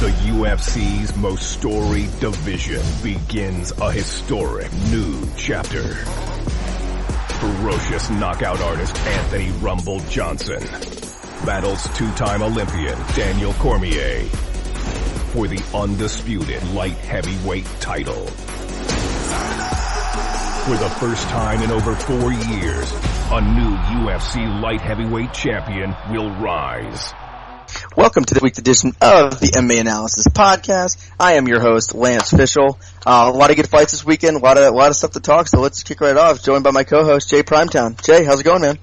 The UFC's most storied division begins a historic new chapter. Ferocious knockout artist Anthony Rumble Johnson battles two-time Olympian Daniel Cormier for the undisputed light heavyweight title. For the first time in over 4 years, a new UFC light heavyweight champion will rise. Welcome to the week's edition of the MMA Analysis podcast. I am your host, Lance Fishel. A lot of good fights this weekend, a lot of stuff to talk, so let's kick right off. Joined by my co-host, Jay Primetown. Jay, how's it going, man?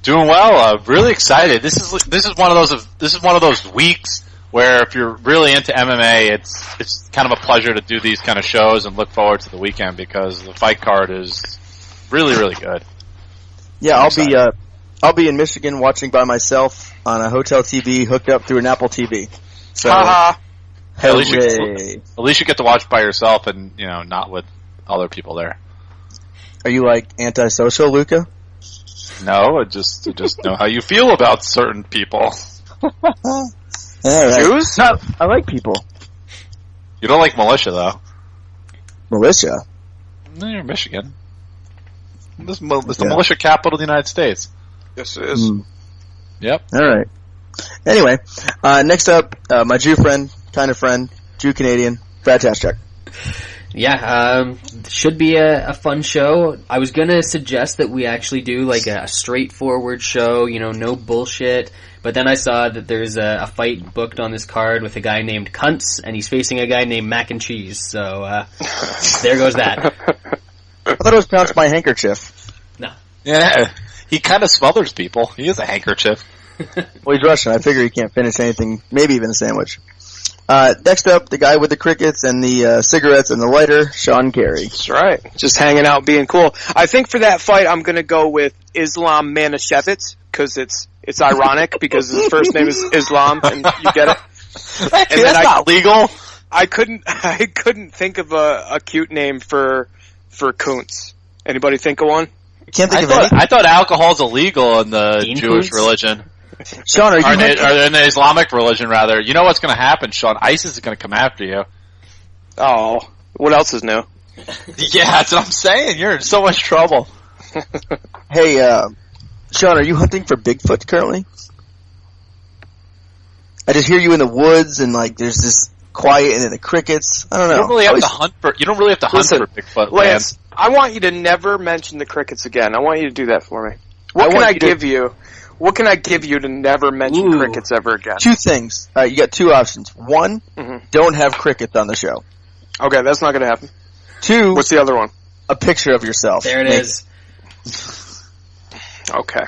Doing well. Really excited. This is one of those weeks where if you're really into MMA, it's kind of a pleasure to do these kind of shows and look forward to the weekend because the fight card is really, really good. Yeah, I'll be in Michigan watching by myself on a hotel TV hooked up through an Apple TV. So, at least you get to watch by yourself and, not with other people there. Are you like antisocial, Luca? No, I just know how you feel about certain people. All right. Jews? No, I like people. You don't like militia, though. Militia? No, you're Michigan. This is the militia capital of the United States. Yes, it is. Yep. All right. Anyway, next up, my Jew friend, kind of friend, Jew Canadian, Brad Taschuk. Yeah, should be a fun show. I was gonna suggest that we actually do like a straightforward show, no bullshit. But then I saw that there's a fight booked on this card with a guy named Cunts, and he's facing a guy named Mac and Cheese. So there goes that. I thought it was pronounced my handkerchief. No. Yeah. He kind of smothers people. He is a handkerchief. Well, he's Russian. I figure he can't finish anything, maybe even a sandwich. Next up, the guy with the crickets and the cigarettes and the lighter, Sean Carey. That's right. Just hanging out, being cool. I think for that fight, I'm going to go with Islam Makhachev because it's ironic because his first name is Islam, and you get it. That's not legal. I couldn't think of a cute name for Kuntz. Anybody think of one? Can't think of any. I thought alcohol's illegal in the Jewish religion. Sean, or in the Islamic religion, rather. You know what's going to happen, Sean? ISIS is going to come after you. Oh, what else is new? Yeah, that's what I'm saying. You're in so much trouble. Hey, Sean, are you hunting for Bigfoot currently? I just hear you in the woods and there's this quiet and then the crickets. I don't know. You don't really have to hunt for Bigfoot, Lance. I want you to never mention the crickets again. I want you to do that for me. What can I give you to never mention crickets ever again? Two things. You got two options. One, don't have crickets on the show. Okay, that's not going to happen. Two, what's the other one? A picture of yourself. There it is. Okay.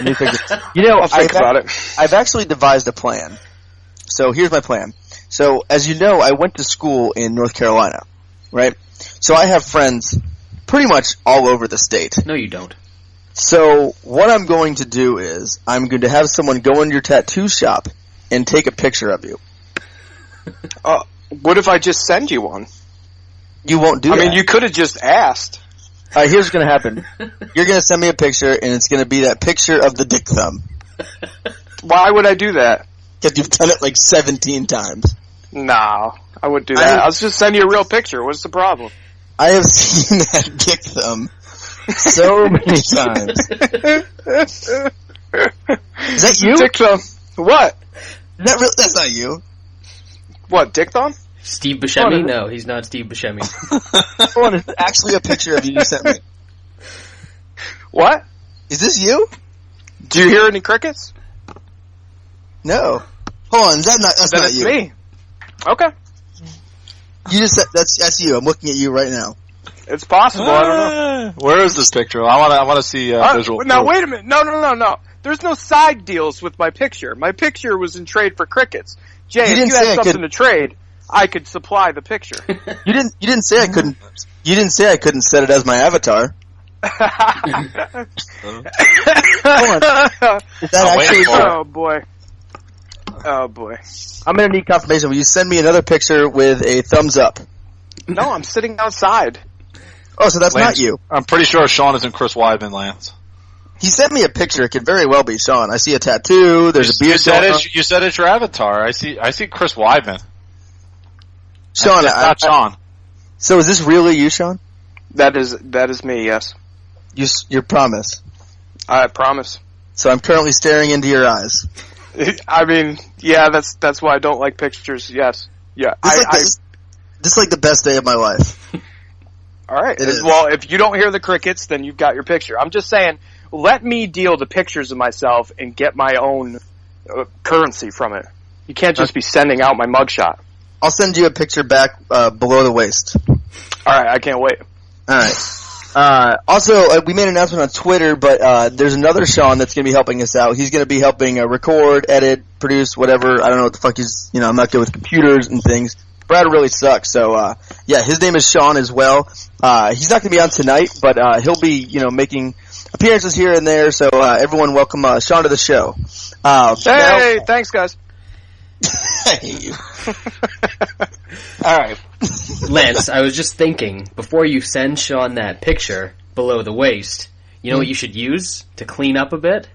I'll think about it. I've actually devised a plan. So here's my plan. So, as you know, I went to school in North Carolina, right? So I have friends pretty much all over the state. No, you don't. So what I'm going to do is I'm going to have someone go in your tattoo shop and take a picture of you. What if I just send you one? You won't do that. I mean, you could have just asked. All right, here's what's going to happen. You're going to send me a picture, and it's going to be that picture of the dick thumb. Why would I do that? Because you've done it 17 times. No, I wouldn't do that. I'll just send you a real picture. What's the problem? I have seen that dick thumb so many times. Is that you? Dick thumb. What? Is that real? That's not you. What, dick thumb? Steve Buscemi? No, he's not Steve Buscemi. Hold on, it's actually a picture of you sent me. What? Is this you? Do you hear any crickets? No. Hold on, that's not you. Me. Okay. You just said that's you. I'm looking at you right now. It's possible. I don't know. Where is this picture? I want to see visual. Now wait a minute. No. There's no side deals with my picture. My picture was in trade for crickets. Jay, if you had something to trade, I could supply the picture. You didn't say I couldn't. You didn't say I couldn't set it as my avatar. Hold on. Is that actually? Oh boy. I'm gonna need confirmation. Will you send me another picture with a thumbs up? No, I'm sitting outside. Oh, so that's Lance, not you. I'm pretty sure Sean isn't Chris Weidman, Lance. He sent me a picture. It could very well be Sean. I see a tattoo. There's a beard. You said it's your avatar. I see Chris Weidman. Sean, not Sean. So is this really you, Sean? That is me. Yes. You promise? I promise. So I'm currently staring into your eyes. I mean, yeah, that's why I don't like pictures. Yes. Yeah. This is like the best day of my life. All right. Well, if you don't hear the crickets, then you've got your picture. I'm just saying, let me deal the pictures of myself and get my own currency from it. You can't just be sending out my mugshot. I'll send you a picture back below the waist. All right. I can't wait. All right. Also, we made an announcement on Twitter, but there's another Sean that's going to be helping us out. He's going to be helping record, edit, produce, whatever. I don't know what the fuck he's, I'm not good with computers and things. Brad really sucks, so, yeah, his name is Sean as well. He's not going to be on tonight, but he'll be, making appearances here and there, so everyone welcome Sean to the show. Hey, thanks, guys. All right. Lance, I was just thinking, before you send Sean that picture below the waist, you know what you should use to clean up a bit?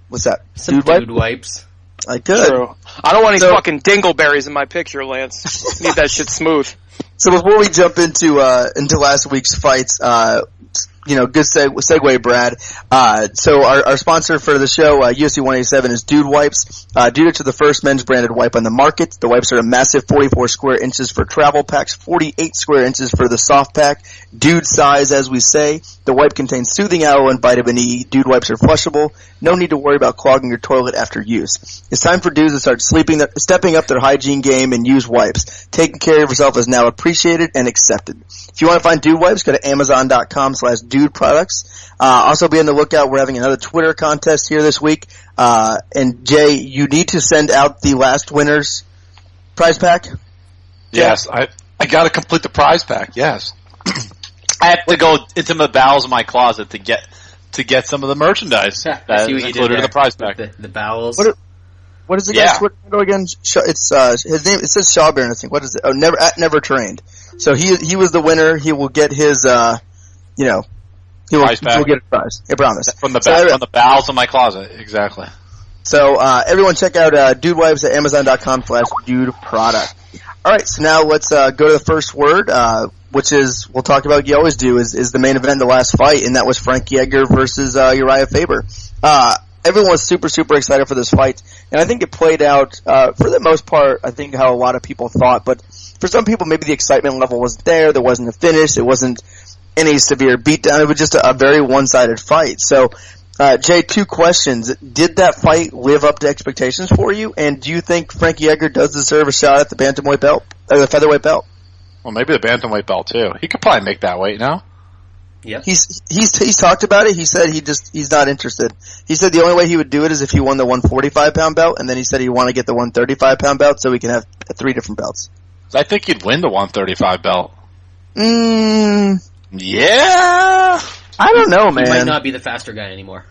What's that? Some dude wipes. I could. True. I don't want any fucking dingleberries in my picture, Lance. Need that shit smooth. So before we jump into last week's fights, good segue, Brad. So our sponsor for the show, UFC 187, is Dude Wipes. Dude is the first men's branded wipe on the market. The wipes are a massive 44 square inches for travel packs, 48 square inches for the soft pack. Dude size, as we say. The wipe contains soothing aloe and vitamin E. Dude wipes are flushable. No need to worry about clogging your toilet after use. It's time for dudes to start stepping up their hygiene game and use wipes. Taking care of yourself is now appreciated and accepted. If you want to find Dude Wipes, go to Amazon.com/Dude Products. Also be on the lookout. We're having another Twitter contest here this week. And Jay, you need to send out the last winner's prize pack. Yes, I got to complete the prize pack. Yes, I have to go into the bowels of my closet to get some of the merchandise that is included in the prize pack. The bowels. What is the guy's Twitter handle again? It's his name. It says Shawburn, I think. What is it? Oh, never trained. So he was the winner. He will get his he will get a prize. I promise. From the bowels of my closet, exactly. So everyone check out Dude Wipes at Amazon.com/Dude Product. All right, so now let's go to the first word, which is we'll talk about. You always do is the main event, the last fight, and that was Frankie Edgar versus Uriah Faber. Everyone was super, super excited for this fight, and I think it played out, for the most part, I think how a lot of people thought, but for some people, maybe the excitement level wasn't there wasn't a finish, it wasn't any severe beatdown, it was just a very one-sided fight. So, Jay, two questions. Did that fight live up to expectations for you, and do you think Frankie Edgar does deserve a shot at the bantamweight belt, or the featherweight belt? Well, maybe the bantamweight belt, too. He could probably make that weight now. Yeah. He's talked about it. He said he's not interested. He said the only way he would do it is if he won the 145-pound belt, and then he said he want to get the 135-pound belt so we can have 3 different belts. I think he'd win the 135 belt. Yeah. I don't know, man. He might not be the faster guy anymore.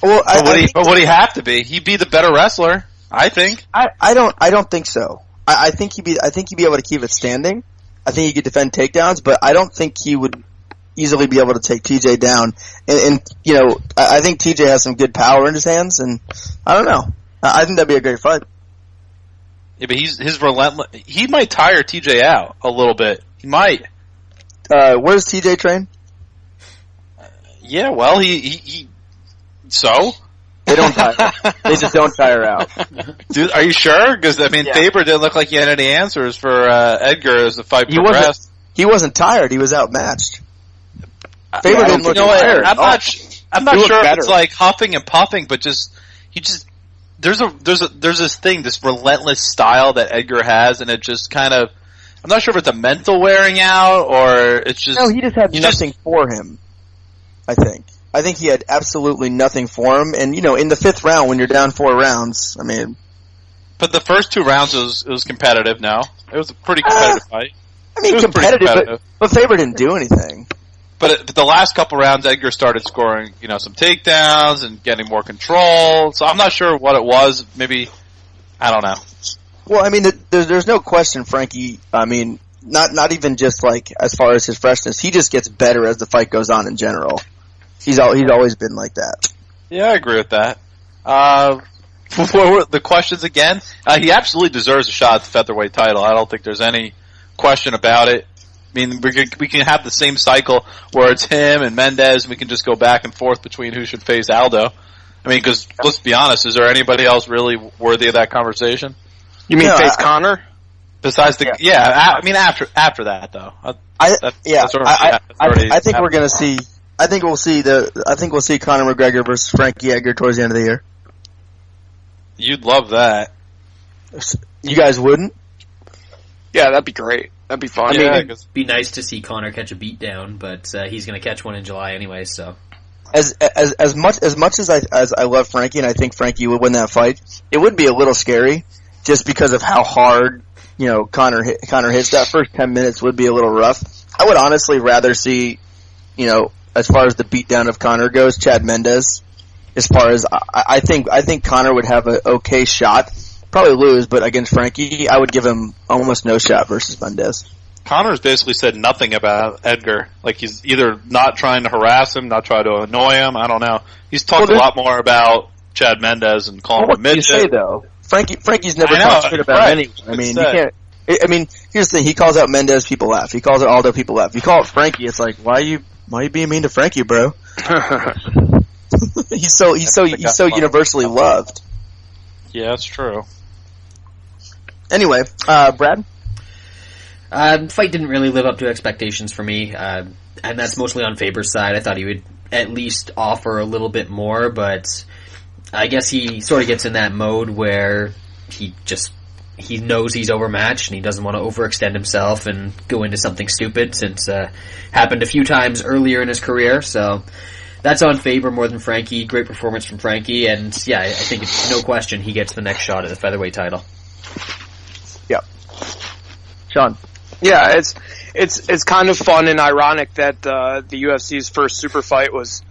Well, but would he have to be? He'd be the better wrestler, I think. I don't think so. I think he'd be able to keep it standing. I think he could defend takedowns, but I don't think he would easily be able to take TJ down. And I think TJ has some good power in his hands, and I don't know. I think that'd be a great fight. Yeah, but his relentless. He might tire TJ out a little bit. He might. Where's TJ train? Yeah, well, he so they don't tire. They just don't tire out. Dude, are you sure? Because Faber didn't look like he had any answers for Edgar as the fight progressed. He wasn't tired. He was outmatched. Faber didn't look tired. I'm not sure if it's like huffing and puffing, but there's this thing, this relentless style that Edgar has, and it just kind of, I'm not sure if it's a mental wearing out or it's just. No, he just had nothing for him. I think he had absolutely nothing for him, and in the 5th round when you're down 4 rounds, But the first 2 rounds it was competitive. No, it was a pretty competitive fight. Competitive. But Faber didn't do anything. But the last couple rounds, Edgar started scoring, some takedowns and getting more control. So I'm not sure what it was. Maybe, I don't know. Well, there's no question, Frankie. Not even just like as far as his freshness. He just gets better as the fight goes on in general. He's always been like that. Yeah, I agree with that. What were the questions again? He absolutely deserves a shot at the featherweight title. I don't think there's any question about it. I mean, we can have the same cycle where it's him and Mendez, and we can just go back and forth between who should face Aldo. I mean, because let's be honest, is there anybody else really worthy of that conversation? You mean face Conor? Besides the I mean after that though. I think we're gonna see. I think we'll see Conor McGregor versus Frankie Edgar towards the end of the year. You'd love that. You guys wouldn't? Yeah, that'd be great. That'd be fun. I mean, Yeah, it'd be nice to see Conor catch a beat down, but he's going to catch one in July anyway. So, as much as I love Frankie, and I think Frankie would win that fight, it would be a little scary just because of how hard Conor hits. That first 10 minutes would be a little rough. I would honestly rather see, as far as the beatdown of Conor goes, Chad Mendes. As far as I think Conor would have an okay shot. Probably lose, but against Frankie, I would give him almost no shot versus Mendez. Conor's basically said nothing about Edgar. Like, he's either not trying to harass him, not trying to annoy him. I don't know. He's talked a lot more about Chad Mendez and calling him a midget. What do you say, though? Frankie's never talked shit about anyone. I mean, you can't. I mean, here's the thing. He calls out Mendez, people laugh. He calls out Aldo, people laugh. You call it Frankie, it's like, why are you being mean to Frankie, bro? he's so universally loved. Yeah, that's true. Anyway, Brad? Fight didn't really live up to expectations for me, and that's mostly on Faber's side. I thought he would at least offer a little bit more, but I guess he sort of gets in that mode where he knows he's overmatched and he doesn't want to overextend himself and go into something stupid, since happened a few times earlier in his career. So that's on Faber more than Frankie. Great performance from Frankie, and yeah, I think it's no question he gets the next shot at the featherweight title. Yeah. Sean? Yeah, it's kind of fun and ironic that the UFC's first super fight was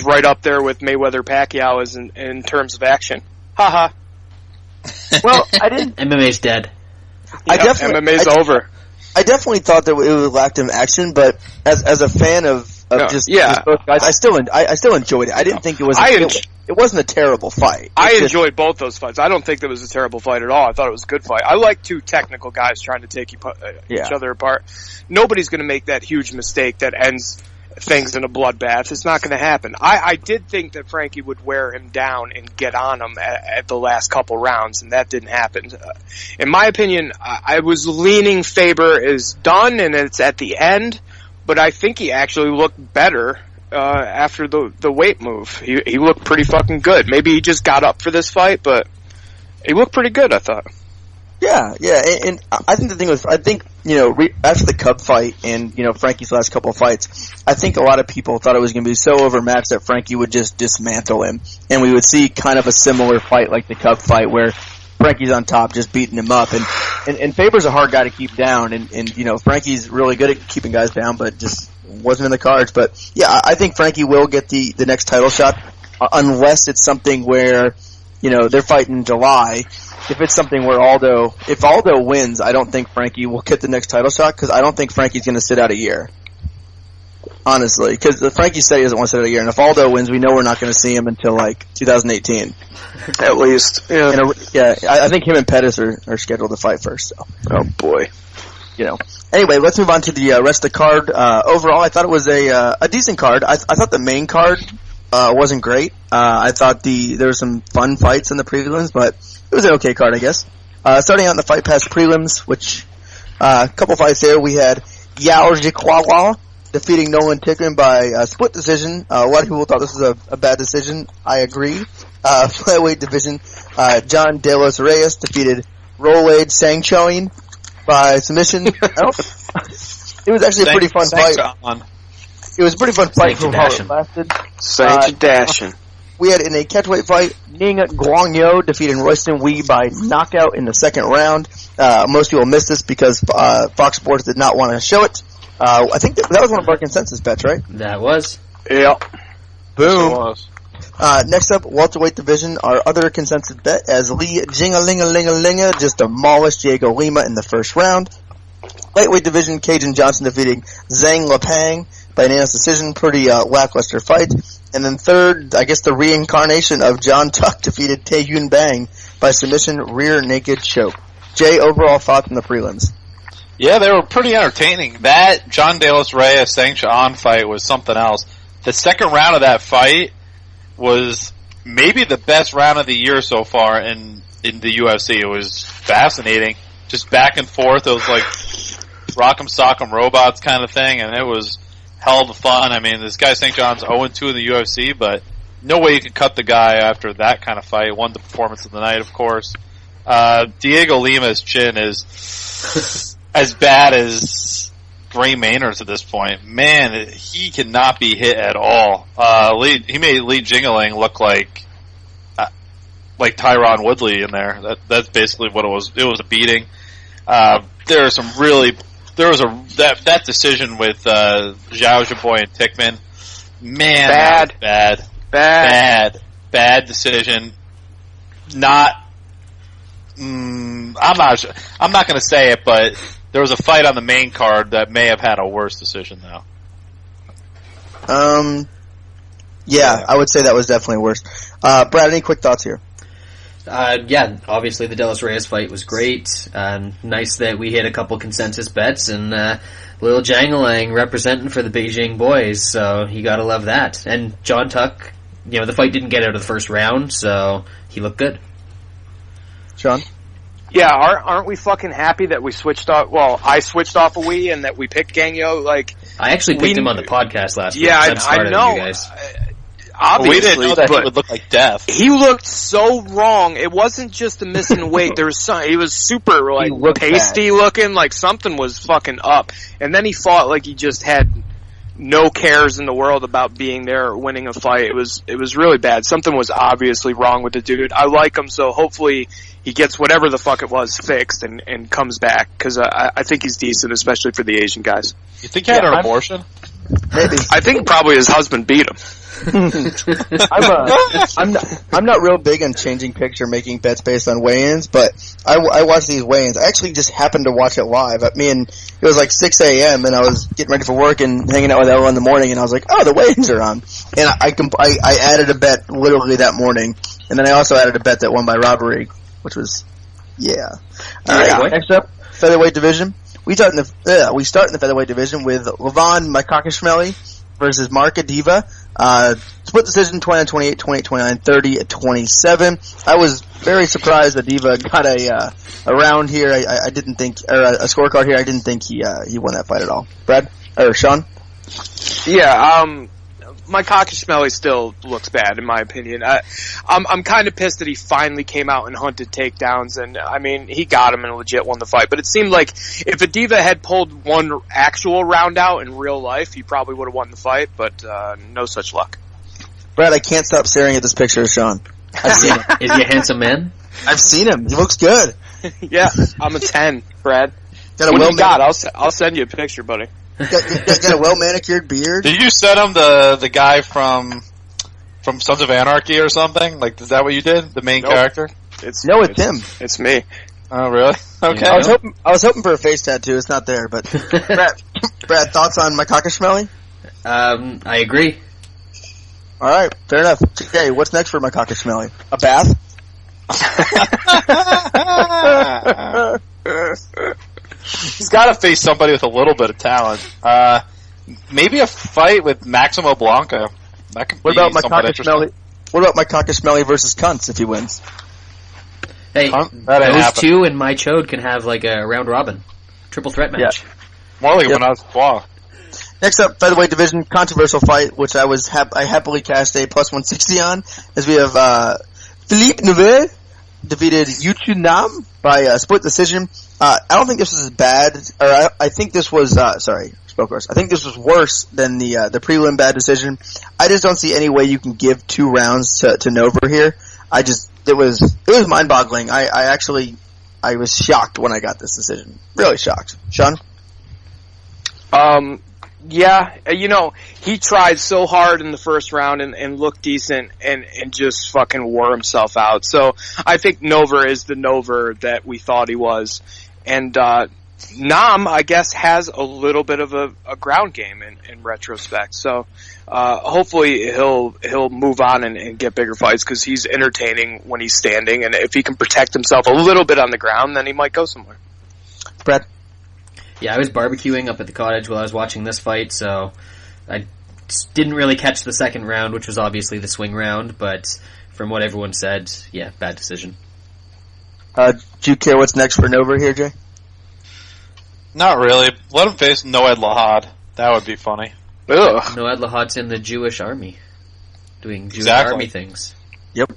right up there with Mayweather-Pacquiao in terms of action. Haha. Well, I didn't. MMA's dead. MMA's over. I definitely thought that it would lack him action, but as a fan of just both guys, I still enjoyed it. I didn't think it was. It wasn't a terrible fight. I enjoyed both those fights. I don't think that was a terrible fight at all. I thought it was a good fight. I like two technical guys trying to take each other apart. Nobody's going to make that huge mistake that ends things in a bloodbath. It's not going to happen. I did think that Frankie would wear him down and get on him at the last couple rounds, and that didn't happen. In my opinion, I was leaning Faber is done and it's at the end, but I think he actually looked better after the weight move. He looked pretty fucking good. Maybe he just got up for this fight, but he looked pretty good, I thought. Yeah, and I think the thing was, after the Cub fight and, Frankie's last couple of fights, I think a lot of people thought it was going to be so overmatched that Frankie would just dismantle him, and we would see kind of a similar fight like the Cub fight where Frankie's on top just beating him up, and Faber's a hard guy to keep down, and Frankie's really good at keeping guys down, but just wasn't in the cards. But yeah, I think Frankie will get the next title shot, unless it's something where, they're fighting in July. If it's something where if Aldo wins, I don't think Frankie will get the next title shot, because I don't think Frankie's going to sit out a year. Honestly, because Frankie said he doesn't want to sit out a year, and if Aldo wins, we know we're not going to see him until 2018. At least. Yeah. I think him and Pettis are scheduled to fight first. So. Oh boy. Anyway, let's move on to the rest of the card. Overall, I thought it was a decent card. I thought the main card wasn't great. I thought there were some fun fights in the prelims, but it was an okay card, I guess. Starting out in the Fight Pass prelims, which a couple fights there, we had Yao Jiquawa defeating Nolan Tickman by split decision. A lot of people thought this was a bad decision. I agree. Flyweight division, John De Los Reyes defeated Rolade Sangchoin by submission. It was actually a pretty fun fight. It was a pretty fun fight from how it lasted. Dashing. We had in a catchweight fight, Ning Guangyo defeating Royston Wee by knockout in the second round. Most people missed this because Fox Sports did not want to show it. I think that was one of our consensus bets, right? That was. Yep. Boom. Next up, welterweight division, our other consensus bet, as Lee Jingalingalingalinga just demolished Diego Lima in the first round. Lightweight division, Cajun Johnson defeating Zhang Lepang by unanimous decision. Pretty lackluster fight. And then third, I guess the reincarnation of John Tuck defeated Tae-Hyun Bang by submission rear naked choke. Jay, overall thoughts on the prelims? Yeah, they were pretty entertaining. That John De Los Reyes Sang Cha'an fight was something else. The second round of that fight was maybe the best round of the year so far in the UFC. It was fascinating. Just back and forth. It was like Rock'em Sock'em Robots kind of thing, and it was hell of a fun. I mean, this guy St. John's 0-2 in the UFC, but no way you can cut the guy after that kind of fight. Won the performance of the night, of course. Diego Lima's chin is as bad as Gray Maynard's at this point. Man, he cannot be hit at all. He made Lee Jingling look like Tyron Woodley in there. That's basically what it was. It was a beating. There are some really. There was that decision with Zhao Zhaboy and Tickman. Man, bad decision. I'm not going to say it, but there was a fight on the main card that may have had a worse decision, though. Yeah, I would say that was definitely worse. Brad, any quick thoughts here? Yeah, obviously the De Los Reyes fight was great. Nice that we hit a couple consensus bets, and Lil Jangalang representing for the Beijing boys, so you gotta love that. And John Tuck, the fight didn't get out of the first round, so he looked good. Sean? Yeah, aren't we fucking happy that we switched off? Well, I switched off a Wii and that we picked Gangyo. I actually picked him on the podcast last week. Yeah, I know. You guys. Obviously, we didn't know that he would look like death. He looked so wrong. It wasn't just a missing weight. There was he was super pasty looking, like something was fucking up. And then he fought like he just had no cares in the world about being there or winning a fight. It was really bad. Something was obviously wrong with the dude. I like him, so hopefully he gets whatever the fuck it was fixed and comes back, because I think he's decent, especially for the Asian guys. You think he had an abortion? Maybe. I think probably his husband beat him. I'm not real big on changing picture, making bets based on weigh-ins, but I watch these weigh-ins. I actually just happened to watch it live. It was like 6 a.m. and I was getting ready for work and hanging out with Ella in the morning, and I was like, oh, the weigh-ins are on. And I added a bet literally that morning, and then I also added a bet that won by robbery, which was, yeah. Next up, featherweight division. We start in the featherweight division with Levon Makhachev versus Mark Adiva. Split decision 20-28, 28-29, 30-27. I was very surprised that Adiva got a round here. I didn't think, or a scorecard here. I didn't think he won that fight at all. Brad or Sean? Yeah, Makhachev still looks bad in my opinion. I'm kind of pissed that he finally came out and hunted takedowns, and I mean he got him and legit won the fight. But it seemed like if Adiva had pulled one actual round out in real life, he probably would have won the fight. But no such luck. Brad, I can't stop staring at this picture of Sean. I've seen him. Is he a handsome man? I've seen him. He looks good. Yeah, I'm a 10, Brad. Got a what do you got? I'll send you a picture, buddy. Got a well-manicured beard. Did you send him the guy from Sons of Anarchy or something? Like, is that what you did? The main character? It's him. It's me. Oh, really? Okay. I was hoping for a face tattoo. It's not there, but Brad, thoughts on Makhachev? I agree. All right, fair enough. Okay, what's next for Makhachev? A bath? He's got to face somebody with a little bit of talent. Maybe a fight with Maximo Blanca. That could be somewhat interesting. What about Makhachev versus Kuntz if he wins? Hey, those two and my Chode can have like a round robin, triple threat match. Yeah. More like when I was Claw. Next up, featherweight division, controversial fight, which I happily cashed a plus 160 on, as we have Philippe Neveu defeated Yuchu Nam by a split decision. I don't think this was as bad, or I think this was, I think this was worse than the prelim bad decision. I just don't see any way you can give 2 rounds to Nova here. It was mind-boggling. I was shocked when I got this decision. Really shocked. Sean? Yeah, he tried so hard in the first round and looked decent and just fucking wore himself out. So I think Nova is the Nova that we thought he was. And Nam, I guess, has a little bit of a ground game in retrospect. So hopefully he'll move on and get bigger fights because he's entertaining when he's standing, and if he can protect himself a little bit on the ground, then he might go somewhere. Brett? Yeah, I was barbecuing up at the cottage while I was watching this fight, so I didn't really catch the second round, which was obviously the swing round, but from what everyone said, yeah, bad decision. Do you care what's next for Nova here, Jay? Not really. Let him face Noed Lahad. That would be funny. Ugh. Noed Lahad's in the Jewish army, doing Jewish army things. Yep.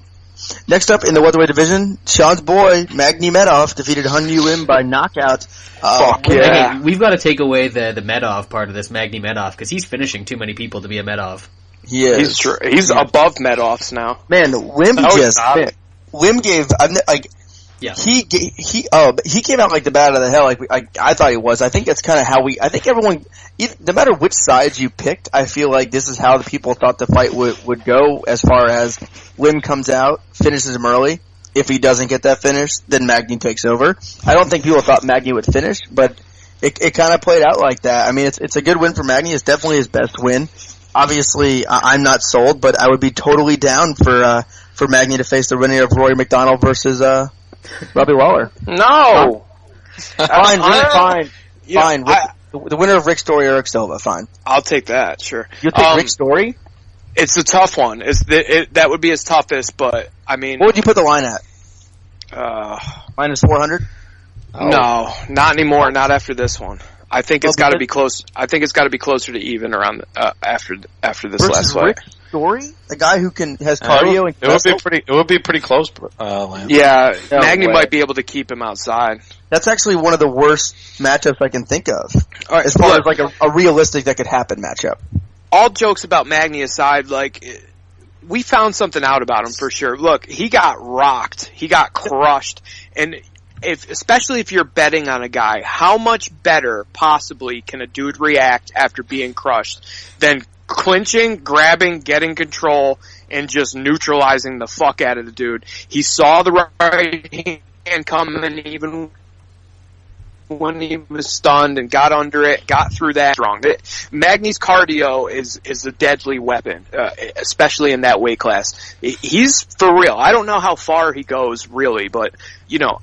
Next up in the welterweight division, Sean's boy, Magny Medov, defeated Hun Yu by knockout. Fuck yeah. Okay, we've got to take away the Medov part of this, Magny Medov, because he's finishing too many people to be a Medov. He is. He's above Medovs now. Man, Wim gave, Yeah. He came out like the bat out of the hell. Like I thought he was. I think that's kind of how I think everyone, no matter which side you picked, I feel like this is how the people thought the fight would go. As far as Wim comes out, finishes him early. If he doesn't get that finish, then Magny takes over. I don't think people thought Magny would finish, but it kind of played out like that. I mean, it's a good win for Magny. It's definitely his best win. Obviously, I'm not sold, but I would be totally down for Magny to face the winner of Rory McDonald versus Robbie Lawler. No! Fine. Yeah, The winner of Rick Story or Eric Silva, fine. I'll take that, sure. You take Rick Story? It's a tough one. That would be his toughest, but, I mean... What would you put the line at? Minus 400? No, not anymore. Not after this one. I think it's got to be close. I think it's got to be closer to even around after this last fight. Rick Story, a guy who has cardio and it would be pretty close. Lance. Yeah, Magny might be able to keep him outside. That's actually one of the worst matchups I can think of, All right, as far as like a realistic that could happen matchup. All jokes about Magny aside, like, we found something out about him for sure. Look, he got rocked. He got crushed. And especially if you're betting on a guy, how much better possibly can a dude react after being crushed than clinching, grabbing, getting control, and just neutralizing the fuck out of the dude? He saw the right hand coming even when he was stunned and got under it, got through that strong. Magny's cardio is a deadly weapon, especially in that weight class. He's for real. I don't know how far he goes really, but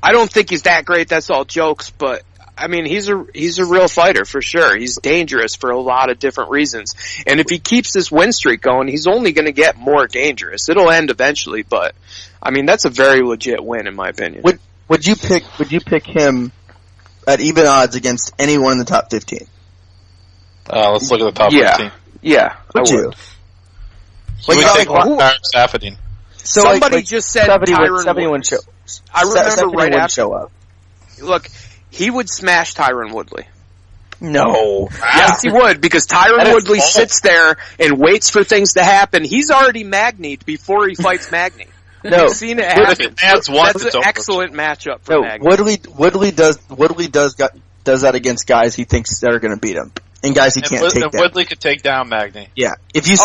I don't think he's that great. That's all jokes, but I mean, he's a real fighter for sure. He's dangerous for a lot of different reasons. And if he keeps this win streak going, he's only going to get more dangerous. It'll end eventually, but I mean, that's a very legit win in my opinion. Would you pick him at even odds against anyone in the top 15? Let's look at the top 15. Yeah. Would you? Would take Safadine. So somebody just said 70 would show. I remember right after. Show up. Look, he would smash Tyron Woodley. No. Yes, he would, because Tyron Woodley sits there and waits for things to happen. He's already Magni'd before he fights Magny. No, We've seen it happen. That's an excellent matchup for Magny. Woodley does that against guys he thinks that are going to beat him, and guys he can't take down. Woodley could take down Magny. Yeah, if you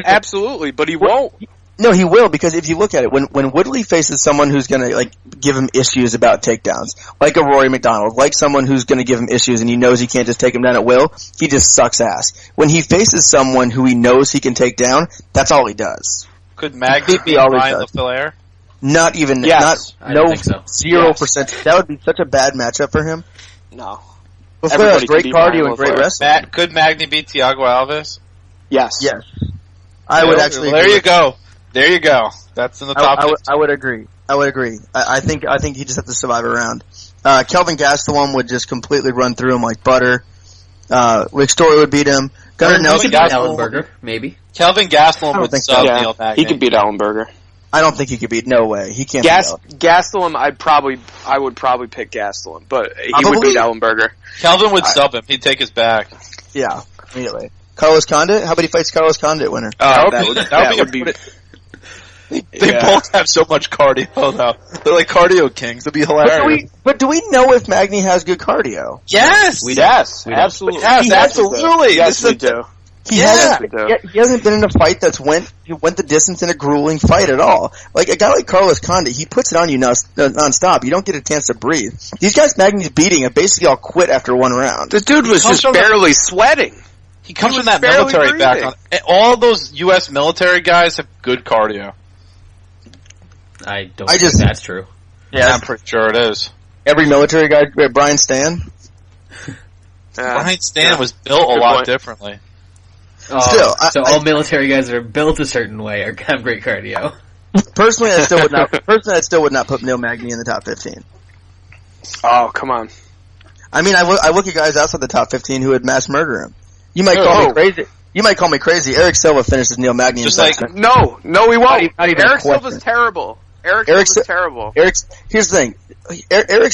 absolutely, but he won't. No, he will, because if you look at it, when Woodley faces someone who's going to give him issues about takedowns, like a Rory McDonald, like someone who's going to give him issues and he knows he can't just take him down at will, he just sucks ass. When he faces someone who he knows he can take down, that's all he does. Could Magny beat Ryan LaFlair? Not even. Yes. I don't think so. 0%. That would be such a bad matchup for him. No. LaFlair has great cardio and great wrestling. Could Magny beat Thiago Alves? Yes. I would actually. There you go. That's in the top. I would agree. I think he just has to survive a round. Kelvin Gastelum would just completely run through him like butter. Rick Story would beat him. Gunnar Nelson, Ellenberger, maybe. Kelvin Gastelum would sub Neil Magny. He could beat Ellenberger. I don't think he could beat. No way, he can't. Gastelum, I would probably pick Gastelum, but he would beat Ellenberger. Kelvin would sub him. He'd take his back. Yeah, immediately. Carlos Condit? How about he fights Carlos Condit winner? That would be. They both have so much cardio, though. They're like cardio kings. It'd be hilarious. But do we know if Magny has good cardio? Yes! Absolutely. Yes, absolutely. Yes, we do. He hasn't been in a fight that's went the distance in a grueling fight at all. Like, a guy like Carlos Condit, he puts it on you nonstop. You don't get a chance to breathe. These guys Magny's beating have basically all quit after one round. The dude was just barely sweating. He comes from that military background. All those U.S. military guys have good cardio. I don't think that's true. Yeah, I'm pretty sure it is. Every military guy, Brian Stan? Brian Stan was built a lot differently. Oh, so all military guys that are built a certain way have great cardio. Personally, I still would not put Neil Magny in the top 15. Oh, come on. I mean, I look at guys outside the top 15 who would mass murder him. You might call me crazy. You might call me crazy. Eric Silva finishes Neil Magny in the top 15. No, he won't. Eric Silva's terrible. Eric Silva's terrible. Here's the thing. Eric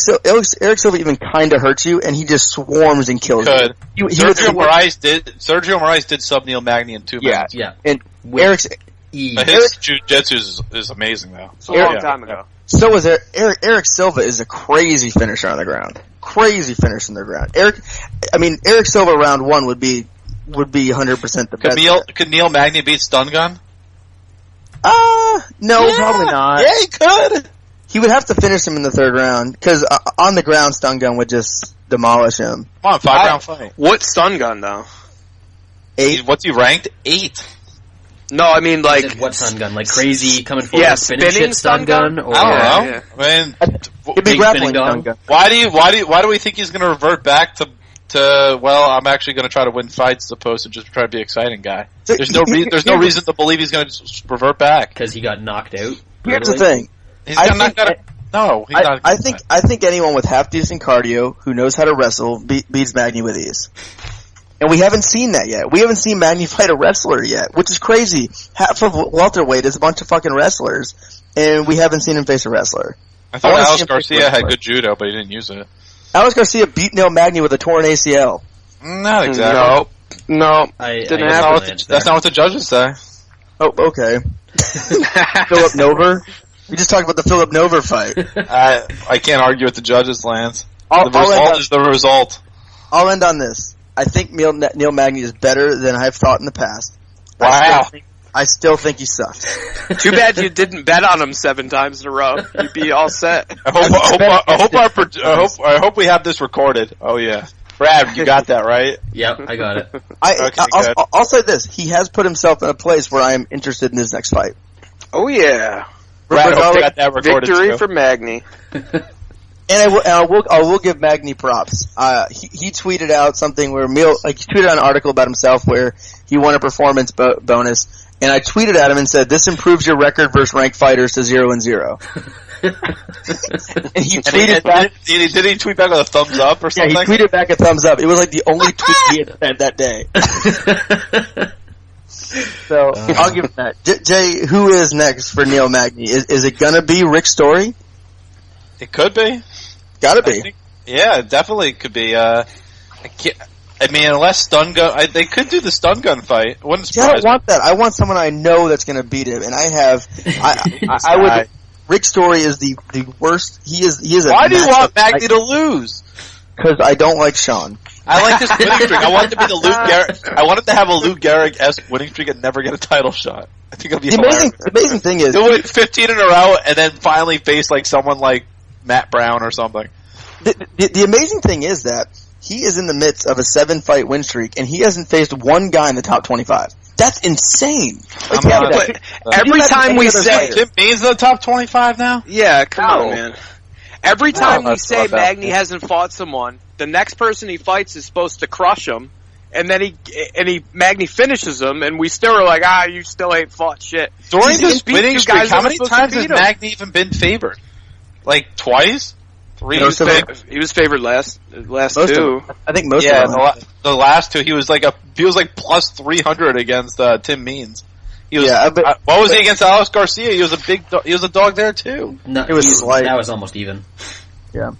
Silva even kind of hurts you, and he just swarms and kills you. Sergio Moraes did sub Neil Magny in 2 minutes. Yeah. And Eric's jiu-jitsu is amazing, though. It's a long time ago. So was Eric Silva is a crazy finisher on the ground. Crazy finisher on the ground. Eric Silva round 1 would be 100% the best. Could Neil Magny beat Stun Gun? No, probably not. Yeah, he could. He would have to finish him in the 3rd round, because on the ground, Stun Gun would just demolish him. Come on, 5-round fight. What Stun Gun, though? 8. What's he ranked? 8. No, I mean, like... What Stun Gun? Like crazy coming forward finish it Stun Gun? Or, I don't know. I mean... It'd be grappling Stun Gun. Why do we think he's going to revert back to I'm actually going to try to win fights as opposed to just try to be an exciting guy? There's no reason to believe he's going to revert back. Because he got knocked out? Here's the thing. I think anyone with half decent cardio who knows how to wrestle beats Magny with ease. And we haven't seen that yet. We haven't seen Magny fight a wrestler yet, which is crazy. Half of welterweight is a bunch of fucking wrestlers, and we haven't seen him face a wrestler. I thought Alex Garcia had good judo, but he didn't use it. Alex Garcia beat Neil Magny with a torn ACL. Not exactly. No. Didn't happen. That's not what the judges say. Oh, okay. Philip Nover? We just talked about the Philip Nover fight. I can't argue with the judges, Lance. The result is the result. I'll end on this. I think Neil Magny is better than I've thought in the past. Wow. I still think he sucks. Too bad you didn't bet on him 7 times in a row. You'd be all set. I hope we have this recorded. Oh yeah, Brad, you got that right? Yep, I got it. I'll say this: he has put himself in a place where I am interested in his next fight. Oh yeah, Brad, I hope you got that recorded victory too. for Magny. And I will give Magny props. He tweeted out something where he tweeted out an article about himself where he won a performance bonus. And I tweeted at him and said, "This improves your record versus ranked fighters to 0-0." And he tweeted back. Did he tweet back with a thumbs up or something? Yeah, he tweeted back a thumbs up. It was like the only tweet he had said that day. So I'll give him that. Jay, who is next for Neil Magny? Is it gonna be Rick Story? It could be. Gotta be. It definitely could be. Unless Stun Gun... they could do the Stun Gun fight. It wouldn't surprise me. I don't want that. I want someone I know that's going to beat him. And I would... Rick Story is the worst. He is Why do you want Magny to lose? Because I don't like Sean. I like this winning streak. I want it to be the Lou Gehrig... I want it to have a Lou Gehrig-esque winning streak and never get a title shot. I think it'll be hilarious. The amazing thing is... He'll win 15 in a row and then finally face someone like Matt Brown or something. The amazing thing is that he is in the midst of a 7-fight win streak, and he hasn't faced one guy in the top 25. That's insane. Every time we say... Tim Means in the top 25 now? Yeah, come on, man. Every time we say Magny hasn't fought someone, the next person he fights is supposed to crush him, and then Magny finishes him, and we still are like, you still ain't fought shit. During this winning streak, how many times has Magny even been favored? Like, twice? 3? He was favored last most 2. I think most of them. The last 2, he was like plus 300 against Tim Means. He was, what was he against Alex Garcia? He was a dog there too. No, that was almost even. Yeah.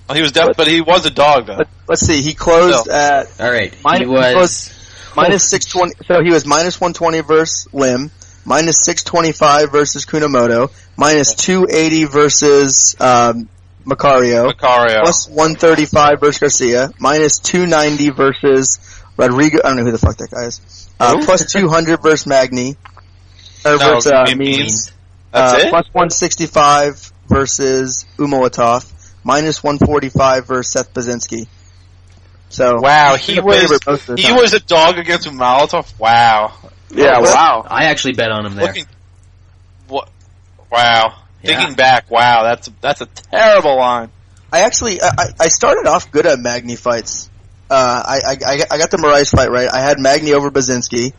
Well, he was but he was a dog though. Let's see. He closed at he was minus 620. So he was minus 120 versus Lim, minus 625 versus Kunamoto, minus 280 versus Macario, plus 135 versus Garcia, minus 290 versus Rodrigo. I don't know who the fuck that guy is. Plus 200 versus Magny. Or versus Means. That's it? Plus 165 versus Umalatov. Minus 145 versus Seth Baczynski. So wow, he was a dog against Umalatov. Wow. Yeah, wow. I actually bet on him there. Wow. Yeah. Thinking back, wow, that's a terrible line. I started off good at Magny fights. I got the Moraes fight right. I had Magny over Baczynski.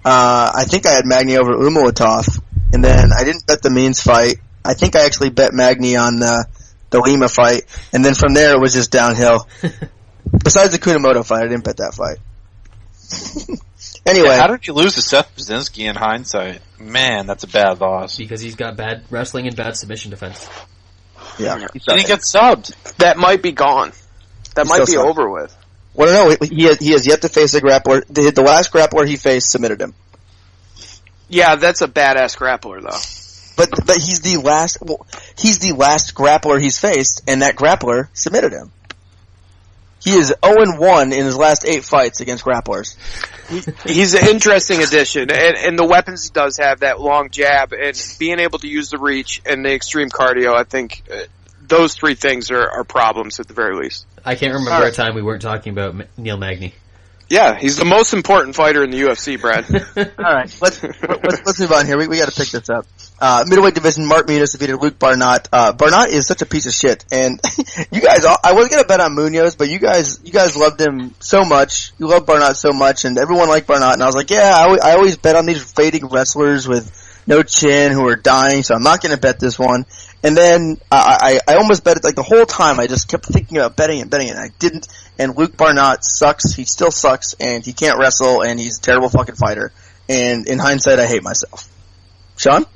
I think I had Magny over Umalatov, and then I didn't bet the Means fight. I think I actually bet Magny on the Lima fight, and then from there it was just downhill. Besides the Kunamoto fight, I didn't bet that fight. Anyway. Yeah, how did you lose to Seth Baczynski in hindsight? Man, that's a bad loss. Because he's got bad wrestling and bad submission defense. Yeah. Did he get subbed? That might be gone. That might be over with. Well, no, he has yet to face a grappler. The last grappler he faced submitted him. Yeah, that's a badass grappler, though. But he's the last grappler he's faced, and that grappler submitted him. He is 0-1 in his last 8 fights against grapplers. He's an interesting addition, and the weapons he does have, that long jab, and being able to use the reach and the extreme cardio, I think those 3 things are problems at the very least. I can't remember a time we weren't talking about Neil Magny. Yeah, he's the most important fighter in the UFC, Brad. Alright, let's move on here. We gotta pick this up. Middleweight division, Mark Munoz defeated Luke Barnott. Barnott is such a piece of shit, and you guys, I was gonna bet on Munoz, but you guys loved him so much. You love Barnott so much, and everyone liked Barnott, and I was like, yeah, I always bet on these fading wrestlers with no chin who are dying, so I'm not gonna bet this one. And then, I almost bet it, like, the whole time. I just kept thinking about betting it, and I didn't. And Luke Barnott sucks. He still sucks, and he can't wrestle, and he's a terrible fucking fighter. And in hindsight, I hate myself. Sean?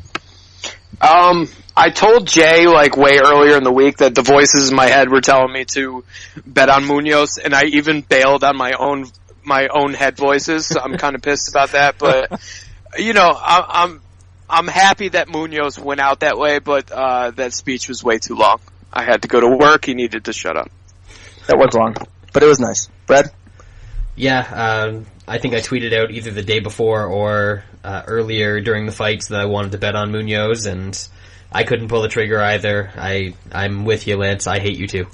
I told Jay, like, way earlier in the week that the voices in my head were telling me to bet on Munoz, and I even bailed on my own head voices, so I'm kind of pissed about that. But, you know, I'm happy that Munoz went out that way, but that speech was way too long. I had to go to work. He needed to shut up. That was long, but it was nice. Brad? Yeah, I think I tweeted out either the day before or earlier during the fights that I wanted to bet on Munoz, and I couldn't pull the trigger either. I'm with you, Lance. I hate you too.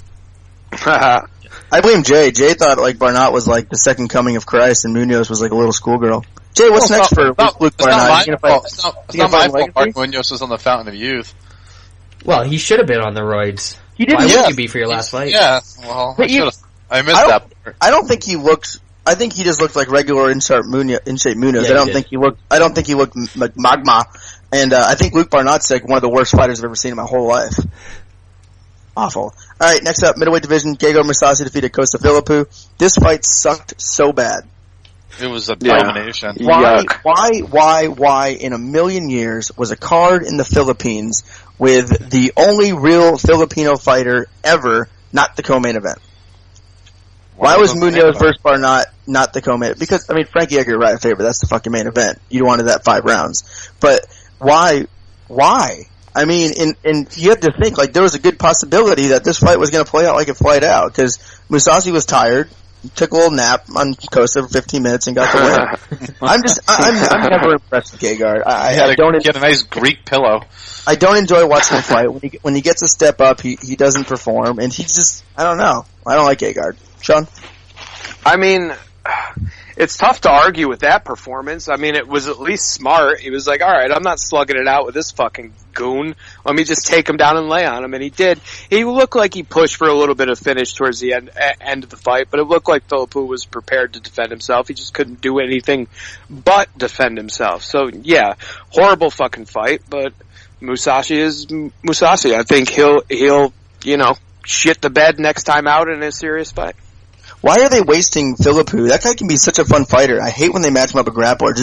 I blame Jay. Jay thought like Barnott was like the second coming of Christ, and Munoz was like a little schoolgirl. Jay, what's next for Luke Barnott? It's not my fault Mark Munoz was on the Fountain of Youth. Well, he should have been on the roids. He didn't. Why would you be for your last fight? Yeah, well, I missed that part. I don't think he looked. I think he just looked like regular in shape Munoz. Yeah, I don't think he looked like magma. And I think Luke Barnott's like one of the worst fighters I've ever seen in my whole life. Awful. All right, next up, middleweight division. Gegard Mousasi defeated Costa Philippou. This fight sucked so bad. It was a domination. Why in a million years was a card in the Philippines with the only real Filipino fighter ever not the co-main event? Why was Munoz versus Barnott not the co-main event? Because, I mean, Frankie Edgar, right, favorite. That's the fucking main event. You wanted that 5 rounds. But why? I mean, and you have to think, like, there was a good possibility that this fight was going to play out like it played out. Because Mousasi was tired. Took a little nap on Costa for 15 minutes and got the win. I'm never impressed with Gegard. I don't get a nice Greek pillow. I don't enjoy watching him fight. When he gets a step up, he doesn't perform, and he's just, I don't know. I don't like Gegard. Sean? I mean, it's tough to argue with that performance. I mean, it was at least smart. He was like, alright, I'm not slugging it out with this fucking goon. Let me just take him down and lay on him. And he did. He looked like he pushed for a little bit of finish towards the end of the fight, but it looked like Philippou was prepared to defend himself. He just couldn't do anything but defend himself. So, yeah, horrible fucking fight, but Mousasi is Mousasi. I think he'll, you know, shit the bed next time out in a serious fight. Why are they wasting Philippou? That guy can be such a fun fighter. I hate when they match him up with grappler.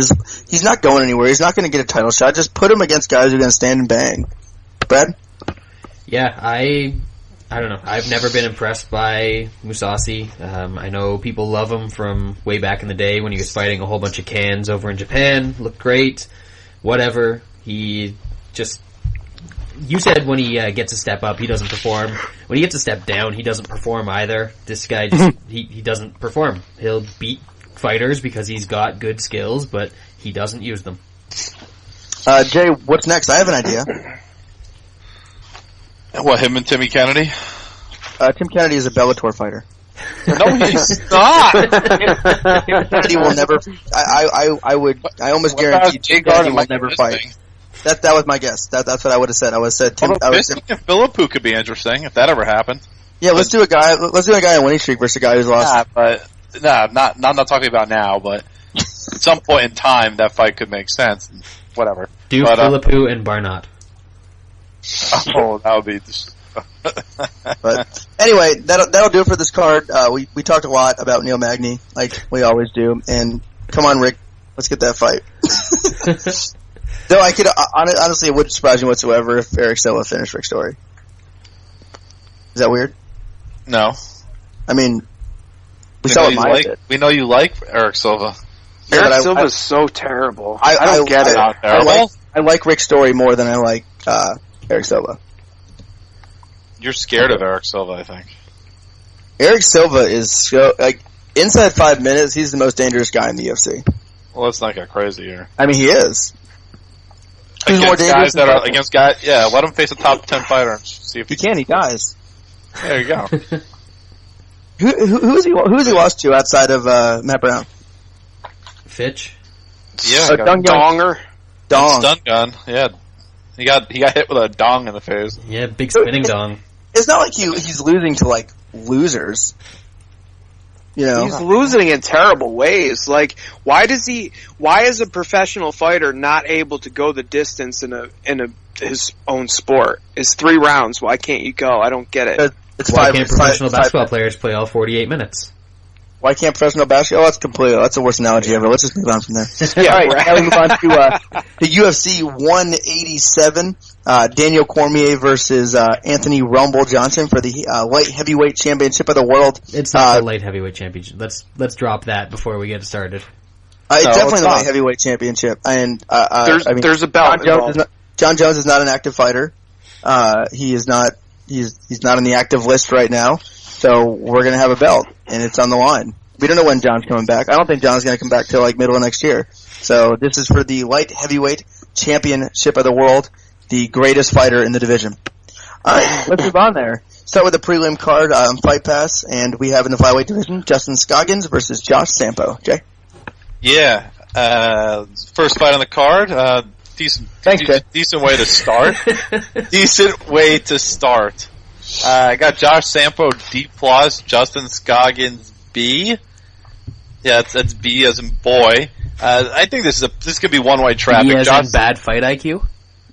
He's not going anywhere. He's not going to get a title shot. Just put him against guys who are going to stand and bang. Brad? Yeah, I don't know. I've never been impressed by Mousasi. I know people love him from way back in the day when he was fighting a whole bunch of cans over in Japan. Looked great. Whatever. He just... You said when he gets a step up, he doesn't perform. When he gets a step down, he doesn't perform either. This guy just, he doesn't perform. He'll beat fighters because he's got good skills, but he doesn't use them. Jay, what's next? I have an idea. What, him and Timmy Kennedy? Tim Kennedy is a Bellator fighter. No, he's not. Kennedy will never. I almost guarantee Tim Kennedy will never fight. That was my guess. That's what I would have said. I would have said Tim. Philippou could be interesting if that ever happened. Yeah, let's do a guy in winning streak versus a guy who's lost. I'm not talking about now, but at some point in time, that fight could make sense. Whatever. Do Philippou and Barnott. Oh, that would be. But anyway, that'll do it for this card. We talked a lot about Neil Magny, like we always do. And come on, Rick, let's get that fight. Though I could honestly, it wouldn't surprise me whatsoever if Eric Silva finished Rick Story. Is that weird? No. I mean, we saw what Maya did. We know you like Eric Silva. Yeah, Eric Silva's so terrible. I don't get it. I like Rick Story more than I like Eric Silva. You're scared of Eric Silva, I think. Eric Silva is inside 5 minutes, he's the most dangerous guy in the UFC. Well, let's not get crazy here. I mean, he is. Who's against more dangerous guys that are against guys? Yeah, let him face a top 10 fighter and see if he can. He dies. There you go. Who is he lost to outside of Matt Brown? Fitch. Yeah, Donger. Dong. Stun gun. Yeah, he got hit with a dong in the face. Yeah, big spinning dong. It's not like he's losing to like losers. You know, he's losing in terrible ways. Like, why is a professional fighter not able to go the distance in his own sport? It's 3 rounds. Why can't you go? I don't get it. Why can't professional basketball players play all 48 minutes? Why can't professional basketball? That's the worst analogy ever. Let's just move on from there. Yeah, all right, now we move on to the UFC 187. Daniel Cormier versus Anthony Rumble Johnson for the light heavyweight championship of the world. It's not the light heavyweight championship. Let's drop that before we get started. It's definitely the light heavyweight championship. And there's a belt. John Jones is not an active fighter. He is not. He's not on the active list right now. So we're going to have a belt, and it's on the line. We don't know when John's coming back. I don't think John's going to come back till like middle of next year. So this is for the light heavyweight championship of the world, the greatest fighter in the division. All right, let's move on there. Start with the prelim card on Fight Pass, and we have in the flyweight division Justin Scoggins versus Josh Sampo. Jay? Yeah, first fight on the card. Decent way to start. Decent way to start. I got Josh Sampo D+, Justin Scoggins B. Yeah, that's B as in boy. I think this could be one-way traffic. B as in bad fight IQ?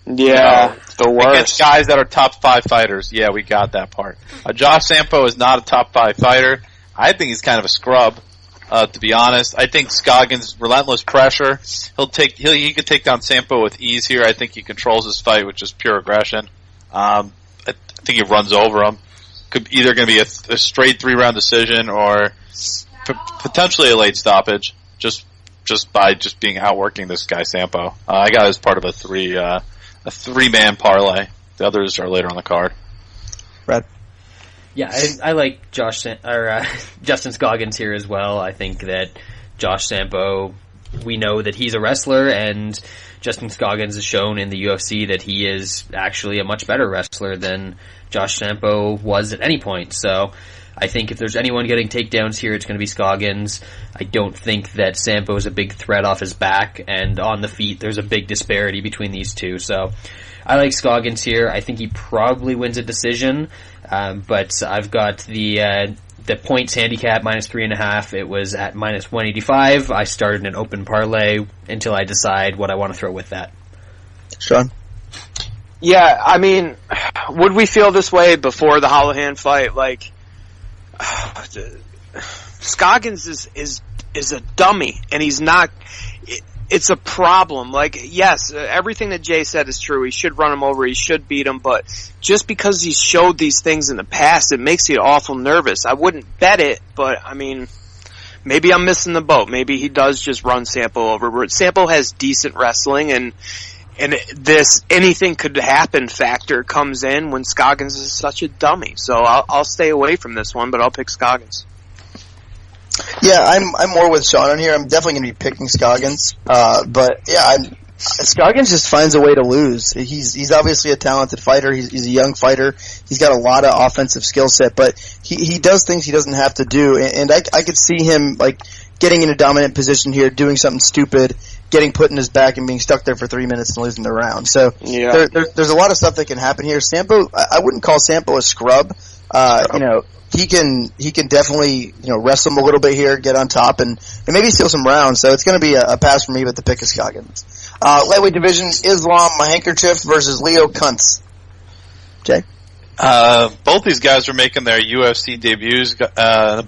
Yeah, the worst. Against guys that are top 5 fighters. Yeah, we got that part. Josh Sampo is not a top 5 fighter. I think he's kind of a scrub, to be honest. I think Scoggins, relentless pressure. He could take down Sampo with ease here. I think he controls his fight with just pure aggression. I think he runs over him. Could either going to be a straight 3-round decision or potentially a late stoppage, just by being outworking this guy Sampo. I got it as part of a 3-man parlay. The others are later on the card. Brad? Yeah, I like Justin Scoggins here as well. I think that Josh Sampo, we know that he's a wrestler, and Justin Scoggins has shown in the UFC that he is actually a much better wrestler than Josh Sampo was at any point. So I think if there's anyone getting takedowns here, it's going to be Scoggins. I don't think that Sampo is a big threat off his back, and on the feet there's a big disparity between these two. So I like Scoggins here. I think he probably wins a decision, but I've got the points handicap -3.5. It was at -185. I started an open parlay until I decide what I want to throw with that. Sean? Yeah, I mean, would we feel this way before the Holohan fight? Like, Scoggins is a dummy, and he's not. It's a problem. Like, yes, everything that Jay said is true. He should run him over. He should beat him. But just because he's showed these things in the past, it makes you awful nervous. I wouldn't bet it, but, I mean, maybe I'm missing the boat. Maybe he does just run Sampo over. Sampo has decent wrestling, and this anything could happen factor comes in when Scoggins is such a dummy. So I'll stay away from this one, but I'll pick Scoggins. Yeah, I'm more with Sean on here. I'm definitely going to be picking Scoggins. But yeah, Scoggins just finds a way to lose. He's obviously a talented fighter. He's a young fighter. He's got a lot of offensive skill set, but he does things he doesn't have to do. And I could see him like getting in a dominant position here, doing something stupid, getting put in his back and being stuck there for 3 minutes and losing the round. So yeah. there's a lot of stuff that can happen here. Sampo, I wouldn't call Sampo a scrub. He can definitely, wrestle him a little bit here, get on top, and maybe steal some rounds. So it's going to be a pass for me, but the pick is Scoggins. Lightweight division, Islam Makhachev versus Leo Kuntz. Jay? Both these guys are making their UFC debuts.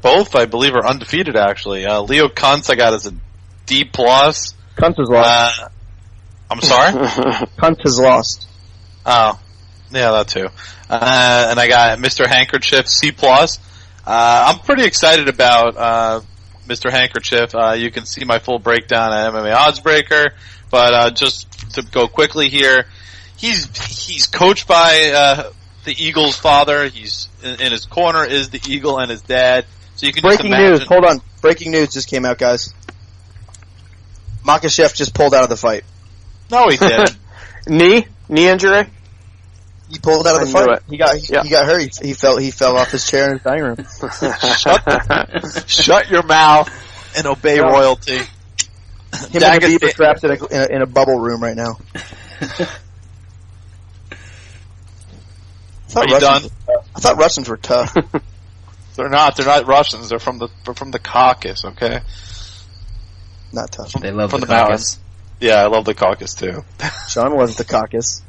Both, I believe, are undefeated, actually. Leo Kuntz, I got as a D+. Kuntz has lost. I'm sorry? Kuntz has lost. Oh. Yeah, that too. And I got Mr. Handkerchief C+. I'm pretty excited about Mr. Handkerchief. You can see my full breakdown at MMA Oddsbreaker, but just to go quickly here, he's coached by the Eagle's father. He's in his corner is the Eagle and his dad. So you can breaking news. Hold on, breaking news just came out, guys. Makhachev just pulled out of the fight. No, he didn't. Knee injury. He pulled out of the fight. He got hurt. He fell off his chair in his dining room. Shut your mouth and obey royalty. Him and the beaver trapped in a bubble room right now. Are you done? I thought Russians were tough. They're not. They're not Russians. They're from the Caucasus. Okay. Not tough. They love from the Caucasus. Mountains. Yeah, I love the Caucasus too. Sean loves the Caucasus.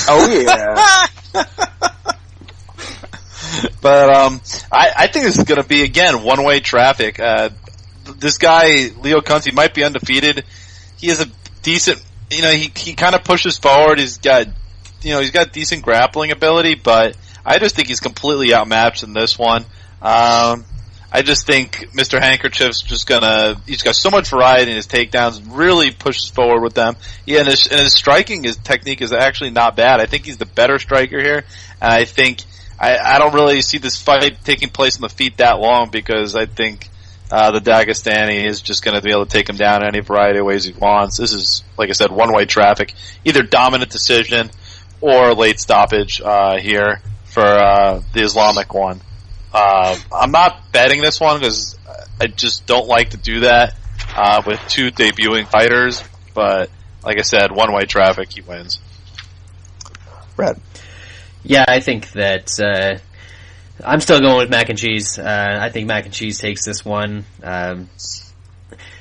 Oh yeah. But I think this is going to be again one-way traffic. This guy Leo Kuntz, he might be undefeated. He has a decent, he kind of pushes forward. He's got decent grappling ability, but I just think he's completely outmatched in this one. I just think Mr. Handkerchief's he's got so much variety in his takedowns, really pushes forward with them. Yeah, and his striking, his technique is actually not bad. I think he's the better striker here, and I think, I don't really see this fight taking place on the feet that long because I think, the Dagestani is just gonna be able to take him down in any variety of ways he wants. This is, like I said, one-way traffic. Either dominant decision or late stoppage, here for, the Islamic one. I'm not betting this one because I just don't like to do that with two debuting fighters. But like I said, one-way traffic, he wins. Brad? Yeah, I think that I'm still going with Mac and Cheese. I think Mac and Cheese takes this one.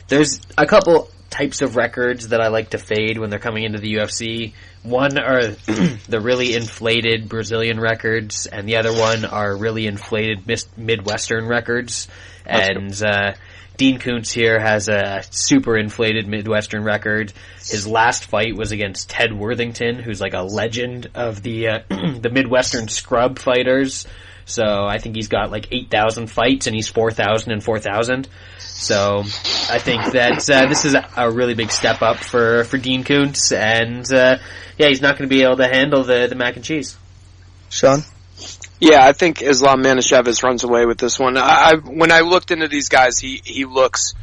There's a couple types of records that I like to fade when they're coming into the UFC. One are the really inflated Brazilian records, and the other one are really inflated Midwestern records. And Dean Koontz here has a super inflated Midwestern record. His last fight was against Ted Worthington, who's like a legend of the the Midwestern scrub fighters. So I think he's got like 8,000 fights, and he's 4,000 and 4,000. So I think that this is a really big step up for Dean Koontz, and he's not going to be able to handle the Mac and Cheese. Sean? Yeah, I think Islam Makhachev runs away with this one. When I looked into these guys, he looks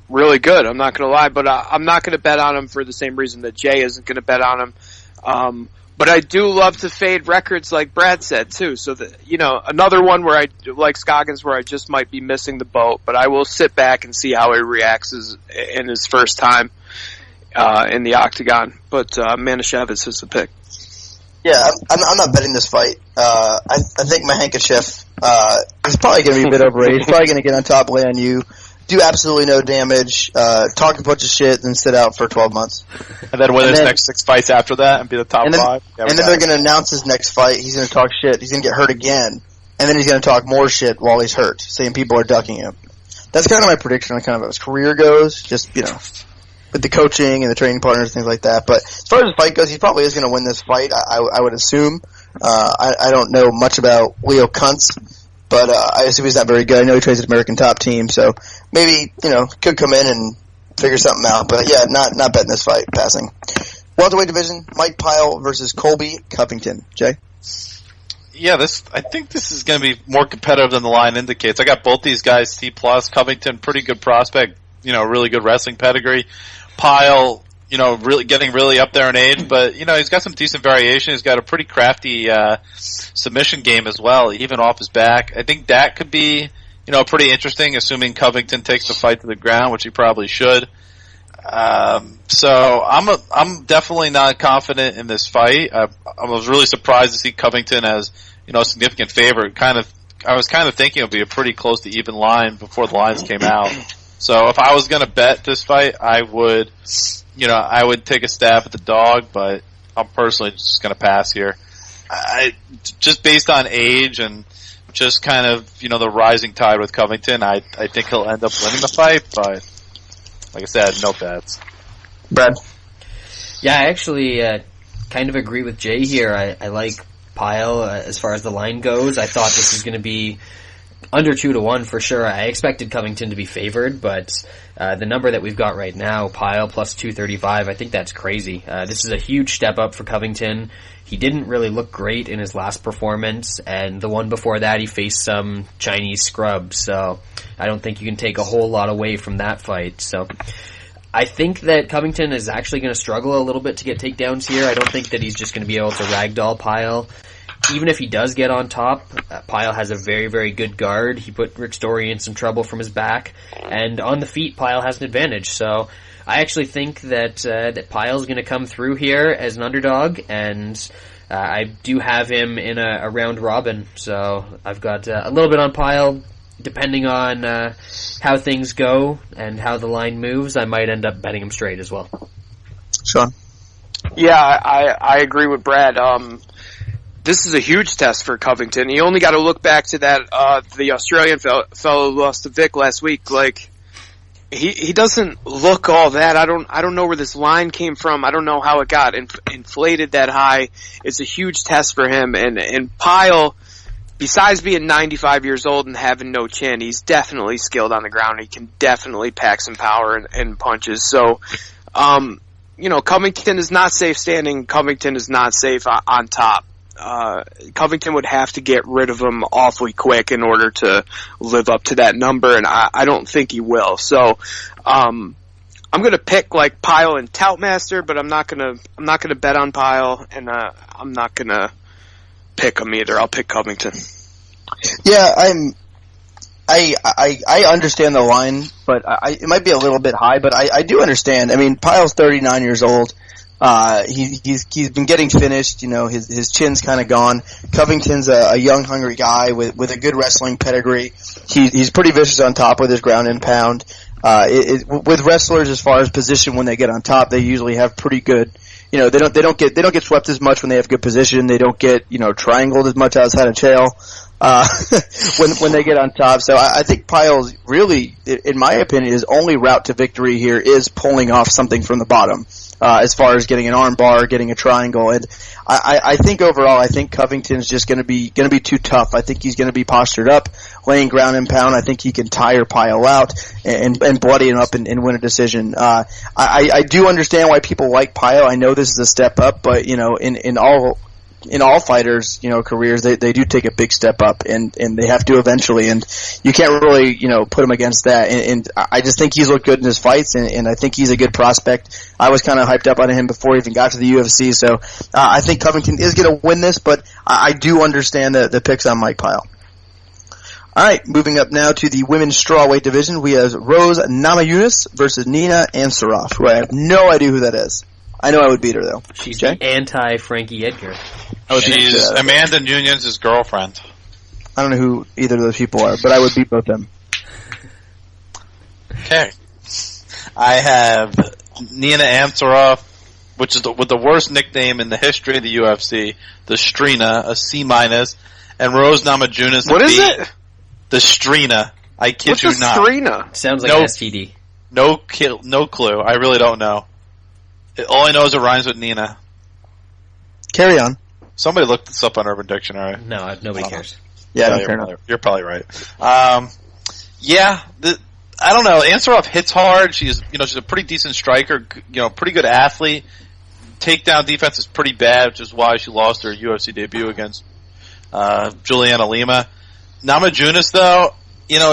really good. I'm not going to lie, but I'm not going to bet on him for the same reason that Jay isn't going to bet on him. But I do love to fade records like Brad said too. So that, another one where I like Scoggins where I just might be missing the boat, but I will sit back and see how he reacts in his first time in the octagon. But Makhachev is the pick. Yeah, I'm not betting this fight. I think Makhachev is probably going to be a bit overrated. He's probably going to get on top, lay on you, do absolutely no damage, talk a bunch of shit, and sit out for 12 months. And then win his next 6 fights after that and be the top 5. And then they're going to announce his next fight. He's going to talk shit. He's going to get hurt again. And then he's going to talk more shit while he's hurt, saying people are ducking him. That's kind of my prediction on kind of how his career goes, just, with the coaching and the training partners, things like that. But as far as the fight goes, he probably is going to win this fight, I would assume. I don't know much about Leo Kuntz, but I assume he's not very good. I know he trains at American Top Team, so maybe, could come in and figure something out. But yeah, not betting this fight, passing. Welterweight division, Mike Pyle versus Colby Covington. Jay? I think this is going to be more competitive than the line indicates. I got both these guys C+. Covington, pretty good prospect, really good wrestling pedigree. Pyle, really getting really up there in age, but he's got some decent variation. He's got a pretty crafty submission game as well, even off his back. I think that could be pretty interesting, assuming Covington takes the fight to the ground, which he probably should. So I'm definitely not confident in this fight. I was really surprised to see Covington as a significant favorite. I was kind of thinking it would be a pretty close to even line before the lines came out. So if I was going to bet this fight, I would take a stab at the dog, but I'm personally just going to pass here. Just based on age and just kind of the rising tide with Covington, I think he'll end up winning the fight, but like I said, no bets. Brad? Yeah, I actually kind of agree with Jay here. I like Pyle as far as the line goes. I thought this was going to be under 2-1 for sure. I expected Covington to be favored, but the number that we've got right now, Pyle plus 235, I think that's crazy. This is a huge step up for Covington. He didn't really look great in his last performance, and the one before that he faced some Chinese scrubs, so I don't think you can take a whole lot away from that fight. So I think that Covington is actually going to struggle a little bit to get takedowns here. I don't think that he's just going to be able to ragdoll Pyle. Even if he does get on top, Pyle has a very, very good guard. He put Rick Story in some trouble from his back, and on the feet, Pyle has an advantage. So I actually think that Pyle's going to come through here as an underdog, and I do have him in a round robin. So I've got a little bit on Pyle. Depending on how things go and how the line moves, I might end up betting him straight as well. Sean? Yeah, I agree with Brad. This is a huge test for Covington. You only got to look back to that the Australian fellow who lost to Vic last week. Like, he doesn't look all that. I don't know where this line came from. I don't know how it got inflated that high. It's a huge test for him. And Pyle, besides being 95 years old and having no chin, he's definitely skilled on the ground. He can definitely pack some power and punches. So, Covington is not safe standing. Covington is not safe on top. Covington would have to get rid of him awfully quick in order to live up to that number, and I don't think he will. So, I'm gonna pick like Pyle and Toutmaster, but I'm not gonna bet on Pyle, and I'm not gonna pick him either. I'll pick Covington. Yeah, I understand the line, but it might be a little bit high, but I do understand. I mean, Pyle's 39 years old. He's been getting finished, his chin's kind of gone. Covington's a young, hungry guy with a good wrestling pedigree. He's pretty vicious on top with his ground and pound. With wrestlers, as far as position when they get on top, they usually have pretty good, they don't get swept as much when they have good position. They don't get, triangled as much outside of tail, when they get on top. So I think Pyle's really, in my opinion, his only route to victory here is pulling off something from the bottom. As far as getting an arm bar, getting a triangle, and I think overall, I think Covington's just gonna be too tough. I think he's gonna be postured up, laying ground and pound. I think he can tire Pyle out and bloody him up and win a decision. I do understand why people like Pyle. I know this is a step up, but in all fighters, careers, they do take a big step up, and they have to eventually, and you can't really, put him against that, and I just think he's looked good in his fights, and I think he's a good prospect. I was kind of hyped up on him before he even got to the UFC, so I think Covington is going to win this, but I do understand the picks on Mike Pyle. Alright, moving up now to the women's strawweight division, we have Rose Namajunas versus Nina Ansaroff, who I have no idea who that is. I know I would beat her, though. She's Jay? the anti-Frankie Edgar. She's Amanda Nunez's girlfriend. I don't know who either of those people are, but I would beat both them. Okay. I have Nina Ansaroff, which is with the worst nickname in the history of the UFC, the Strina, a C-, and Rose Namajunas. What is it? The Strina. I kid What's you a not. Strina? Sounds like an STD. No clue. I really don't know. All I know is it rhymes with Nina. Carry on. Somebody looked this up on Urban Dictionary. No, nobody cares. Yeah, you're probably right. I don't know. Ansaroff hits hard. She's a pretty decent striker. Pretty good athlete. Takedown defense is pretty bad, which is why she lost her UFC debut against Juliana Lima. Namajunas, though,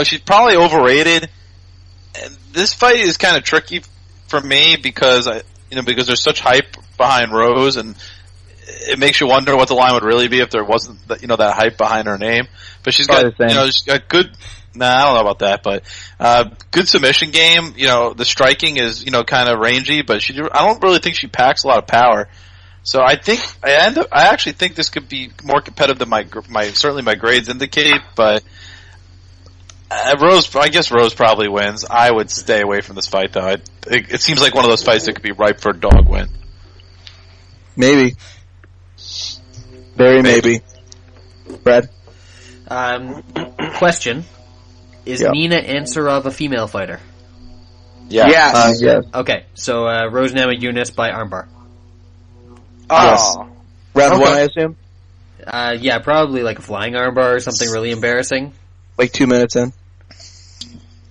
she's probably overrated. And this fight is kind of tricky for me because because there's such hype behind Rose, and it makes you wonder what the line would really be if there wasn't that hype behind her name. But she's got she's got good. Nah, I don't know about that, but good submission game. The striking is kind of rangy, but I don't really think she packs a lot of power. So I actually think this could be more competitive than certainly my grades indicate. But I guess Rose probably wins. I would stay away from this fight, though. It seems like one of those fights that could be ripe for a dog win. Maybe. Very maybe. Brad? Question. Is Nina Ansarov a female fighter? Yeah. Yes. Yes. Okay, so Rose Namajunas by armbar. Yes. Round one, I assume? Yeah, probably like a flying armbar or something really embarrassing. Like 2 minutes in?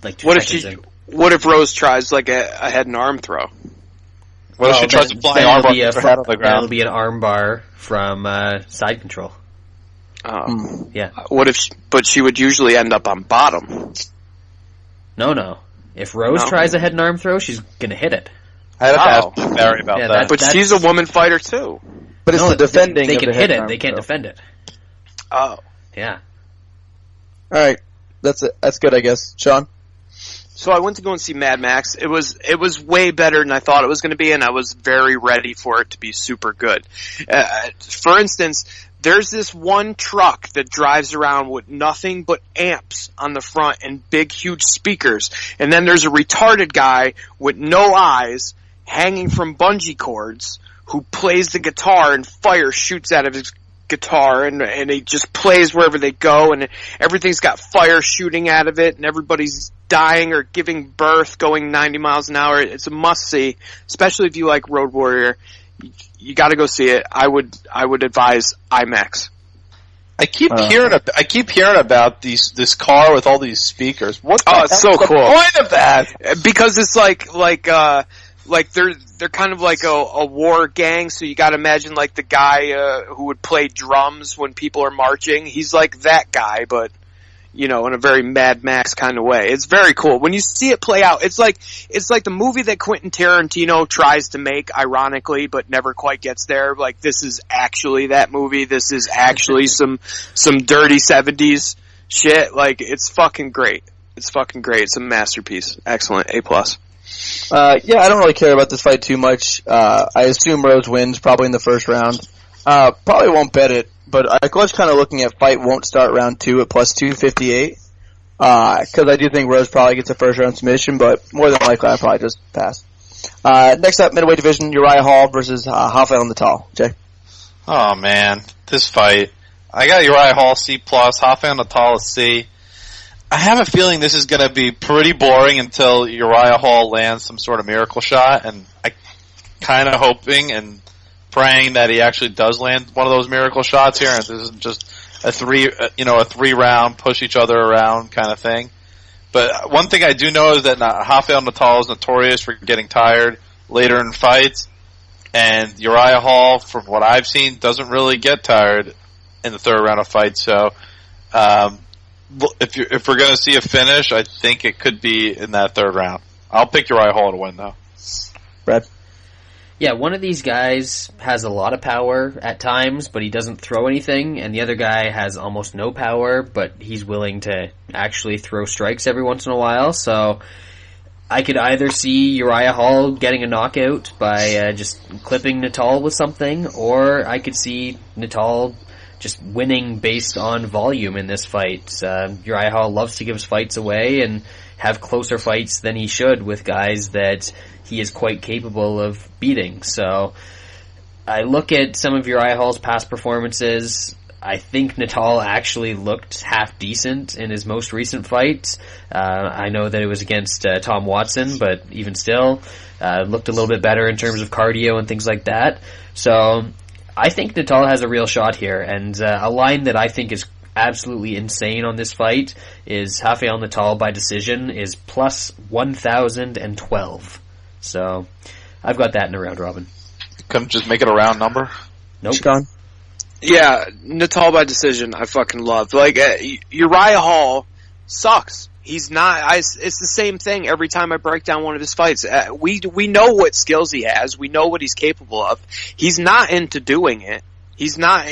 Like 2 What seconds in. What if Rose tries like a head and arm throw? What if she tries to fly armbar with her head on the ground? That'll be an armbar from side control. Yeah. What if? But she would usually end up on bottom. No. If Rose tries a head and arm throw, she's gonna hit it. I had to ask Barry about that. But she's a woman fighter too. But it's the defending. They can of the hit head it. arm They can't throw. defend it. Oh. Yeah. All right, that's it. That's good, I guess. Sean? So I went to go and see Mad Max. It was way better than I thought it was going to be, and I was very ready for it to be super good. For instance, there's this one truck that drives around with nothing but amps on the front and big, huge speakers. And then there's a retarded guy with no eyes hanging from bungee cords who plays the guitar and fire shoots out of his guitar, and he just plays wherever they go, and everything's got fire shooting out of it, and everybody's dying or giving birth going 90 miles an hour. It's a must-see, especially if you like Road Warrior. You got to go see it. I would advise IMAX. I keep hearing about this car with all these speakers. It's so cool. The point of that? Because it's like they're kind of like a war gang, so you gotta imagine like the guy who would play drums when people are marching. He's like that guy, but in a very Mad Max kind of way. It's very cool. When you see it play out, it's like the movie that Quentin Tarantino tries to make, ironically, but never quite gets there. Like, this is actually that movie. This is actually some dirty 70s shit. Like, it's fucking great. It's fucking great. It's a masterpiece. Excellent. A+. I don't really care about this fight too much. I assume Rose wins probably in the first round. Probably won't bet it, but I was kind of looking at fight won't start round 2 at plus 258. Because I do think Rose probably gets a first round submission, but more than likely I'll probably just pass. Next up, middleweight division, Uriah Hall versus Rafael Natal. Jay? Oh man, this fight. I got Uriah Hall C+, Rafael Natal is C. I have a feeling this is going to be pretty boring until Uriah Hall lands some sort of miracle shot, and I kind of hoping and praying that he actually does land one of those miracle shots here, and this isn't just a 3-round push each other around kind of thing. But one thing I do know is that Rafael Natal is notorious for getting tired later in fights, and Uriah Hall, from what I've seen, doesn't really get tired in the third round of fights. So, if we're going to see a finish, I think it could be in that third round. I'll pick Uriah Hall to win, though. Brad? Yeah, one of these guys has a lot of power at times, but he doesn't throw anything, and the other guy has almost no power, but he's willing to actually throw strikes every once in a while. So I could either see Uriah Hall getting a knockout by just clipping Natal with something, or I could see Natal just winning based on volume in this fight. Uriah Hall loves to give his fights away and have closer fights than he should with guys that he is quite capable of beating. So I look at some of Uriah Hall's past performances. I think Natal actually looked half decent in his most recent fight. I know that it was against Tom Watson, but even still, looked a little bit better in terms of cardio and things like that. So I think Natal has a real shot here, and a line that I think is absolutely insane on this fight is Rafael Natal by decision is plus 1,012. So I've got that in a round robin. Come just make it a round number. Nope. Sean? Yeah, Natal by decision. I fucking love. Like Uriah Hall sucks. He's not. It's the same thing every time I break down one of his fights. We know what skills he has. We know what he's capable of. He's not into doing it. He's not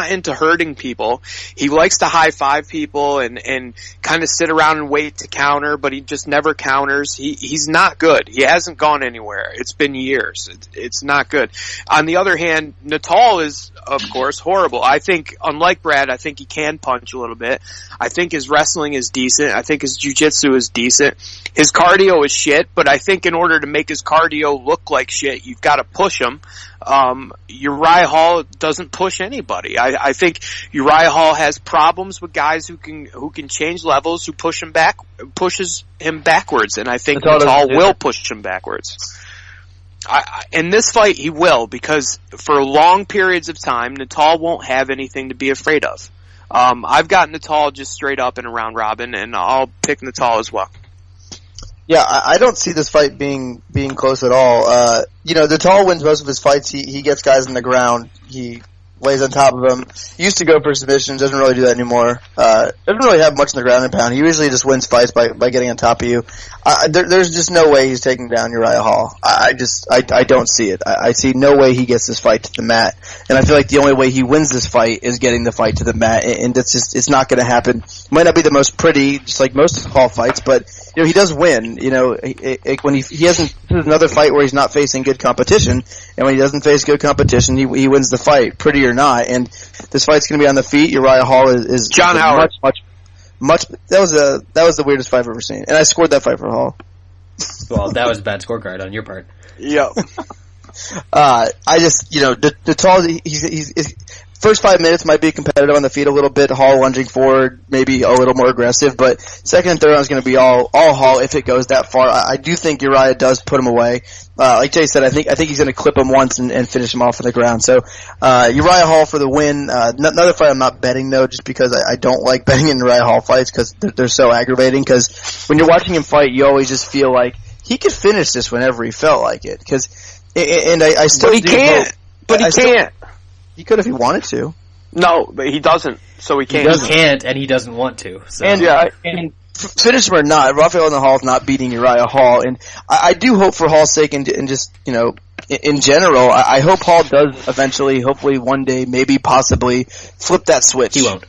into hurting people. He likes to high five people and kind of sit around and wait to counter, but he just never counters. He's not good. He hasn't gone anywhere. It's been years. It's not good. On the other hand, Natal is, of course, horrible. I think, unlike Brad, I think he can punch a little bit. I think his wrestling is decent. I think his jiu-jitsu is decent. His cardio is shit, but I think in order to make his cardio look like shit, you've got to push him. Uriah Hall doesn't push anybody. I think Uriah Hall has problems with guys who can change levels, who pushes him backwards, and I think Natal will push him backwards. In this fight, he will, because for long periods of time, Natal won't have anything to be afraid of. I've got Natal just straight up in a round robin, and I'll pick Natal as well. Yeah, I don't see this fight being close at all. Natal wins most of his fights. He gets guys on the ground. He lays on top of them. He used to go for submissions. Doesn't really do that anymore. Doesn't really have much on the ground and pound. He usually just wins fights by getting on top of you. There's just no way he's taking down Uriah Hall. I don't see it. I see no way he gets this fight to the mat. And I feel like the only way he wins this fight is getting the fight to the mat. And it's not going to happen. It might not be the most pretty, just like most Hall fights, but he does win. When he hasn't. This is another fight where he's not facing good competition, and when he doesn't face good competition, he wins the fight, pretty or not. And this fight's going to be on the feet. Uriah Hall is John Howard. Much. That was the weirdest fight I've ever seen, and I scored that fight for Hall. Well, that was a bad scorecard on your part. Yep. Natal. He's first 5 minutes might be competitive on the feet a little bit. Hall lunging forward, maybe a little more aggressive, but second and third round is going to be all Hall if it goes that far. I do think Uriah does put him away. Like Jay said, I think he's going to clip him once and finish him off on the ground. So Uriah Hall for the win. Another fight I'm not betting though, just because I don't like betting in Uriah Hall fights because they're so aggravating. Because when you're watching him fight, you always just feel like he could finish this whenever he felt like it. I still. But he can't. But he can't. He could if he wanted to. No, but he doesn't, so he can't. He can't, and he doesn't want to. So. And finish him or not, Rafael Natal is not beating Uriah Hall, and I do hope for Hall's sake, and just in general, I hope Hall does eventually, hopefully one day, maybe possibly flip that switch. He won't,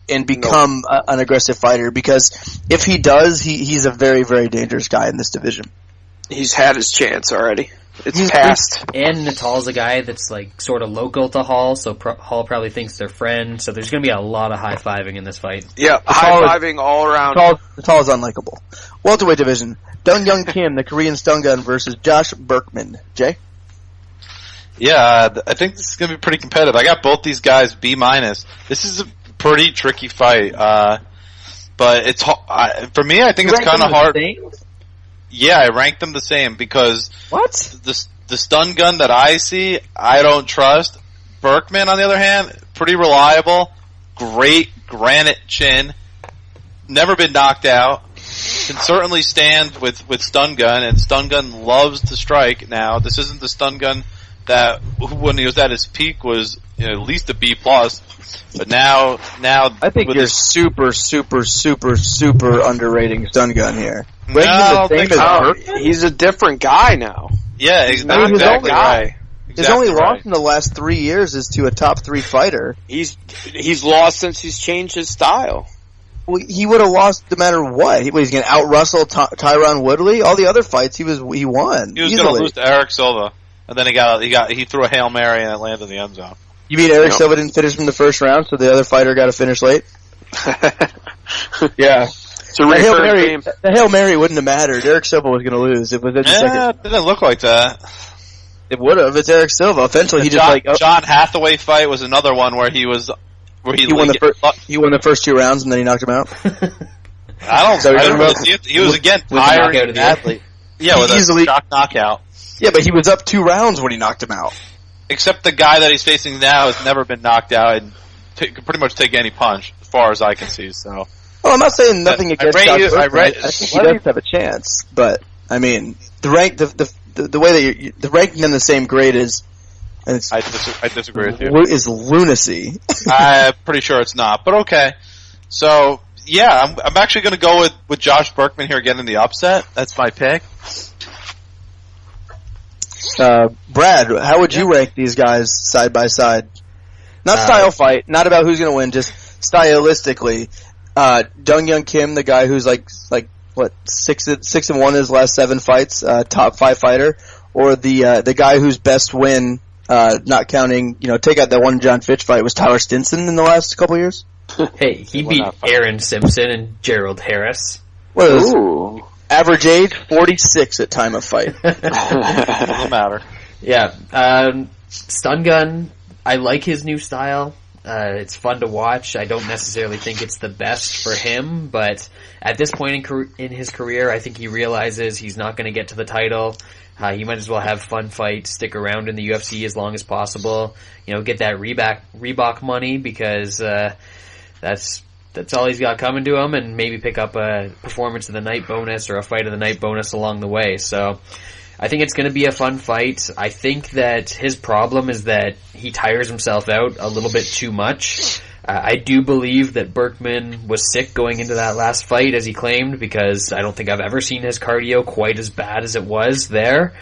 and become an aggressive fighter, because if he does, he's a very, very dangerous guy in this division. He's had his chance already. It's past. And Natal's a guy that's like sort of local to Hall, so Hall probably thinks they're friends. So there's going to be a lot of high-fiving in this fight. Yeah, high-fiving all around. Natal is unlikable. Welterweight division. Dong Young Kim, the Korean stun gun, versus Josh Burkman. Jay? Yeah, I think this is going to be pretty competitive. I got both these guys B-. This is a pretty tricky fight. But it's for me, I think it's kind of hard. Yeah, I ranked them the same because the stun gun that I see, I don't trust. Burkman, on the other hand, pretty reliable, great granite chin, never been knocked out, can certainly stand with stun gun, and stun gun loves to strike. Now, this isn't the stun gun that when he was at his peak was at least a B+. But now I think you're super underrating stun gun here. No, he's a different guy now. Yeah, he's not that guy. His only loss in the last 3 years is to a top 3 fighter. He's lost since he's changed his style. Well, he would have lost no matter what. He's going to out-wrestle Tyron Woodley. All the other fights, he won. He was going to lose to Eric Silva, and then he threw a Hail Mary and it landed in the end zone. You mean Eric Silva didn't finish from the first round, so the other fighter got to finish late? Yeah. The Hail Mary wouldn't have mattered. Eric Silva was going to lose. It was it didn't look like that. It would have. It's Eric Silva. Eventually, John Hathaway fight was another one where he won the first 2 rounds and then he knocked him out. I don't really see it. He was again tiring badly. Yeah, with a shock knockout. Yeah, but he was up 2 rounds when he knocked him out. Except the guy that he's facing now has never been knocked out and can pretty much take any punch, as far as I can see. So. Well, I'm not saying nothing against Josh Burkman. I think he does have a chance, but I mean, the way that the ranking in the same grade is, And it's, I disagree with you. Is lunacy. I'm pretty sure it's not, but okay. So, yeah, I'm actually going to go with Josh Burkman here getting the upset. That's my pick. Brad, how would you rank these guys side by side? Not style fight, not about who's going to win, just stylistically. Dong Hyun Kim, the guy who's like what 6-1 in his last 7 fights, top 5 fighter, or the guy whose best win, not counting, take out that one John Fitch fight, was Tyler Stinson in the last couple of years. Hey, he beat Aaron Simpson and Gerald Harris. What is average age 46 at time of fight? Doesn't matter. Yeah, Stun Gun. I like his new style. It's fun to watch. I don't necessarily think it's the best for him, but at this point in his career, I think he realizes he's not going to get to the title. He might as well have fun fight, stick around in the UFC as long as possible. Get that Reebok money because that's all he's got coming to him, and maybe pick up a performance of the night bonus or a fight of the night bonus along the way. So I think it's going to be a fun fight. I think that his problem is that he tires himself out a little bit too much. I do believe that Burkman was sick going into that last fight, as he claimed, because I don't think I've ever seen his cardio quite as bad as it was there.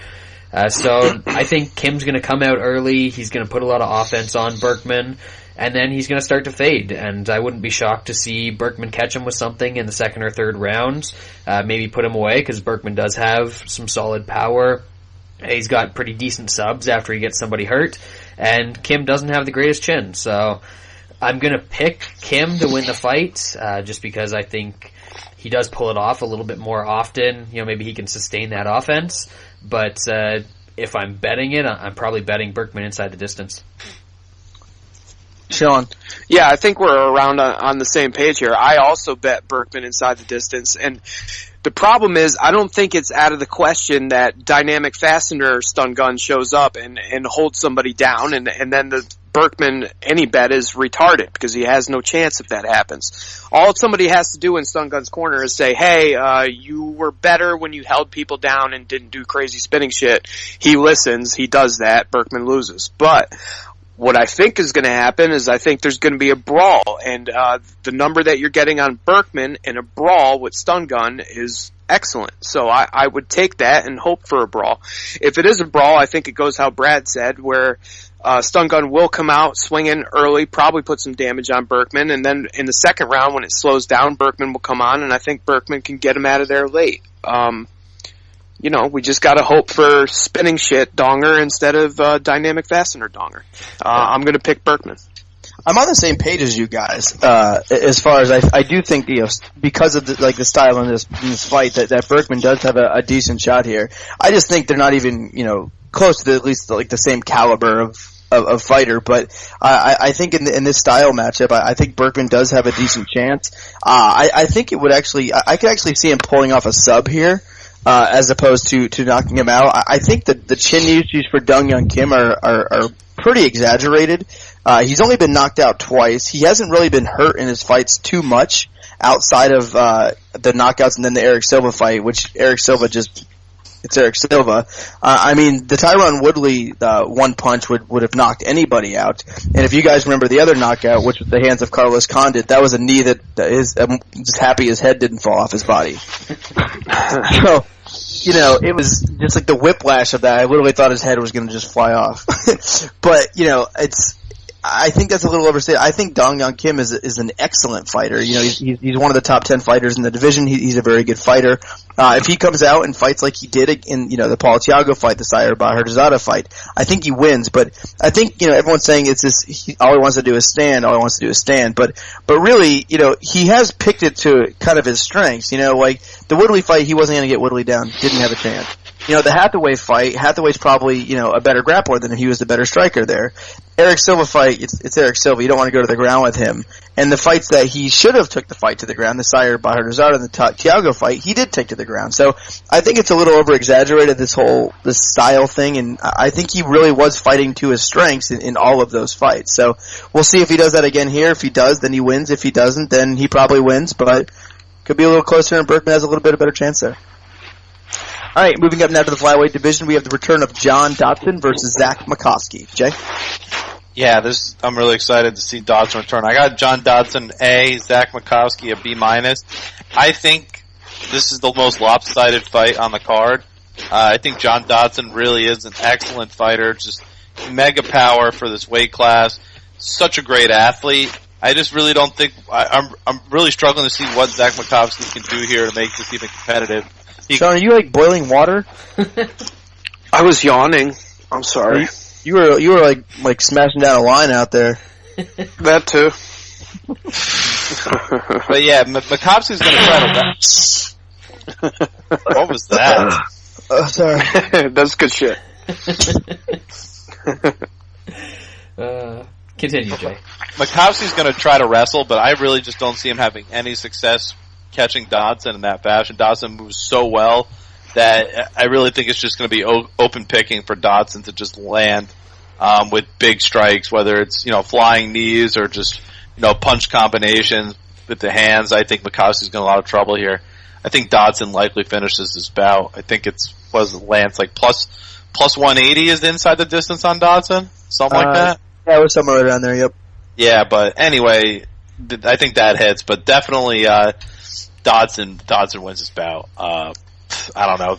So I think Kim's going to come out early. He's going to put a lot of offense on Burkman, and then he's going to start to fade. And I wouldn't be shocked to see Burkman catch him with something in the second or third rounds. Maybe put him away, because Burkman does have some solid power. He's got pretty decent subs after he gets somebody hurt. And Kim doesn't have the greatest chin. So I'm going to pick Kim to win the fight, just because I think he does pull it off a little bit more often. Maybe he can sustain that offense. But if I'm betting it, I'm probably betting Burkman inside the distance. Sean. Yeah, I think we're around on the same page here. I also bet Burkman inside the distance, and the problem is I don't think it's out of the question that Dynamic Fastener Stun Gun shows up and holds somebody down, and then the Burkman any bet is retarded because he has no chance if that happens. All somebody has to do in Stun Gun's corner is say, hey, you were better when you held people down and didn't do crazy spinning shit. He listens, he does that, Burkman loses. But what I think is going to happen is I think there's going to be a brawl, and the number that you're getting on Burkman in a brawl with Stun Gun is excellent. So I would take that and hope for a brawl. If it is a brawl, I think it goes how Brad said, where Stun Gun will come out swinging early, probably put some damage on Burkman, and then in the second round when it slows down, Burkman will come on, and I think Burkman can get him out of there late. We just gotta hope for spinning shit Donger instead of Dynamic Fastener Donger. I'm gonna pick Burkman. I'm on the same page as you guys, as far as I do think, because of the style in this fight, that Burkman does have a decent shot here. I just think they're not even, close to at least the same caliber of fighter, but I think in this style matchup, I think Burkman does have a decent chance. I think it would I could actually see him pulling off a sub here, as opposed to knocking him out. I think that the chin usage for Dong Hyun Kim are pretty exaggerated. He's only been knocked out twice. He hasn't really been hurt in his fights too much outside of the knockouts and then the Eric Silva fight, which Eric Silva it's Eric Silva. The Tyron Woodley one punch would have knocked anybody out. And if you guys remember the other knockout, which was the hands of Carlos Condit, that was a knee that is just happy his head didn't fall off his body. So, it was just like the whiplash of that. I literally thought his head was going to just fly off. But, I think that's a little overstated. I think Dong Hyun Kim is an excellent fighter. He's one of the top 10 fighters in the division. He's a very good fighter. If he comes out and fights like he did in the Paul Thiago fight, the Sayer Baharzadeh fight, I think he wins. But I think everyone's saying it's this. All he wants to do is stand. All he wants to do is stand. But really, he has picked it to kind of his strengths. Like the Woodley fight, he wasn't going to get Woodley down. Didn't have a chance. The Hathaway fight, Hathaway's probably, a better grappler than he was the better striker there. Eric Silva fight, it's Eric Silva. You don't want to go to the ground with him. And the fights that he should have took the fight to the ground, the Sayer Baharzadeh and the Thiago fight, he did take to the ground. So I think it's a little over-exaggerated, this style thing, and I think he really was fighting to his strengths in all of those fights. So we'll see if he does that again here. If he does, then he wins. If he doesn't, then he probably wins, but could be a little closer, and Burkman has a little bit of better chance there. All right, moving up now to the flyweight division, we have the return of John Dodson versus Islam Makhachev. Jay? Yeah, I'm really excited to see Dodson return. I got John Dodson A, Zach Makowski a B-. I think this is the most lopsided fight on the card. I think John Dodson really is an excellent fighter, just mega power for this weight class. Such a great athlete. I just really don't think I'm really struggling to see what Zach Makowski can do here to make this even competitive. Sean, are you like boiling water? I was yawning. I'm sorry. You were like smashing down a line out there. That too. But yeah, Makowski's going to try to. What was that? Oh, sorry. That's good shit. Continue, Jay. Makowski's going to try to wrestle, but I really just don't see him having any success catching Dodson in that fashion. Dodson moves so well that I really think it's just going to be open picking for Dodson to just land with big strikes, whether it's flying knees or just punch combinations with the hands. I think Makowski's got a lot of trouble here. I think Dodson likely finishes his bout. I think Lance like plus 180 is inside the distance on Dodson, something like that. Yeah, it was somewhere around there. Yep. Yeah, but anyway, I think that hits. But definitely, Dodson wins his bout. I don't know,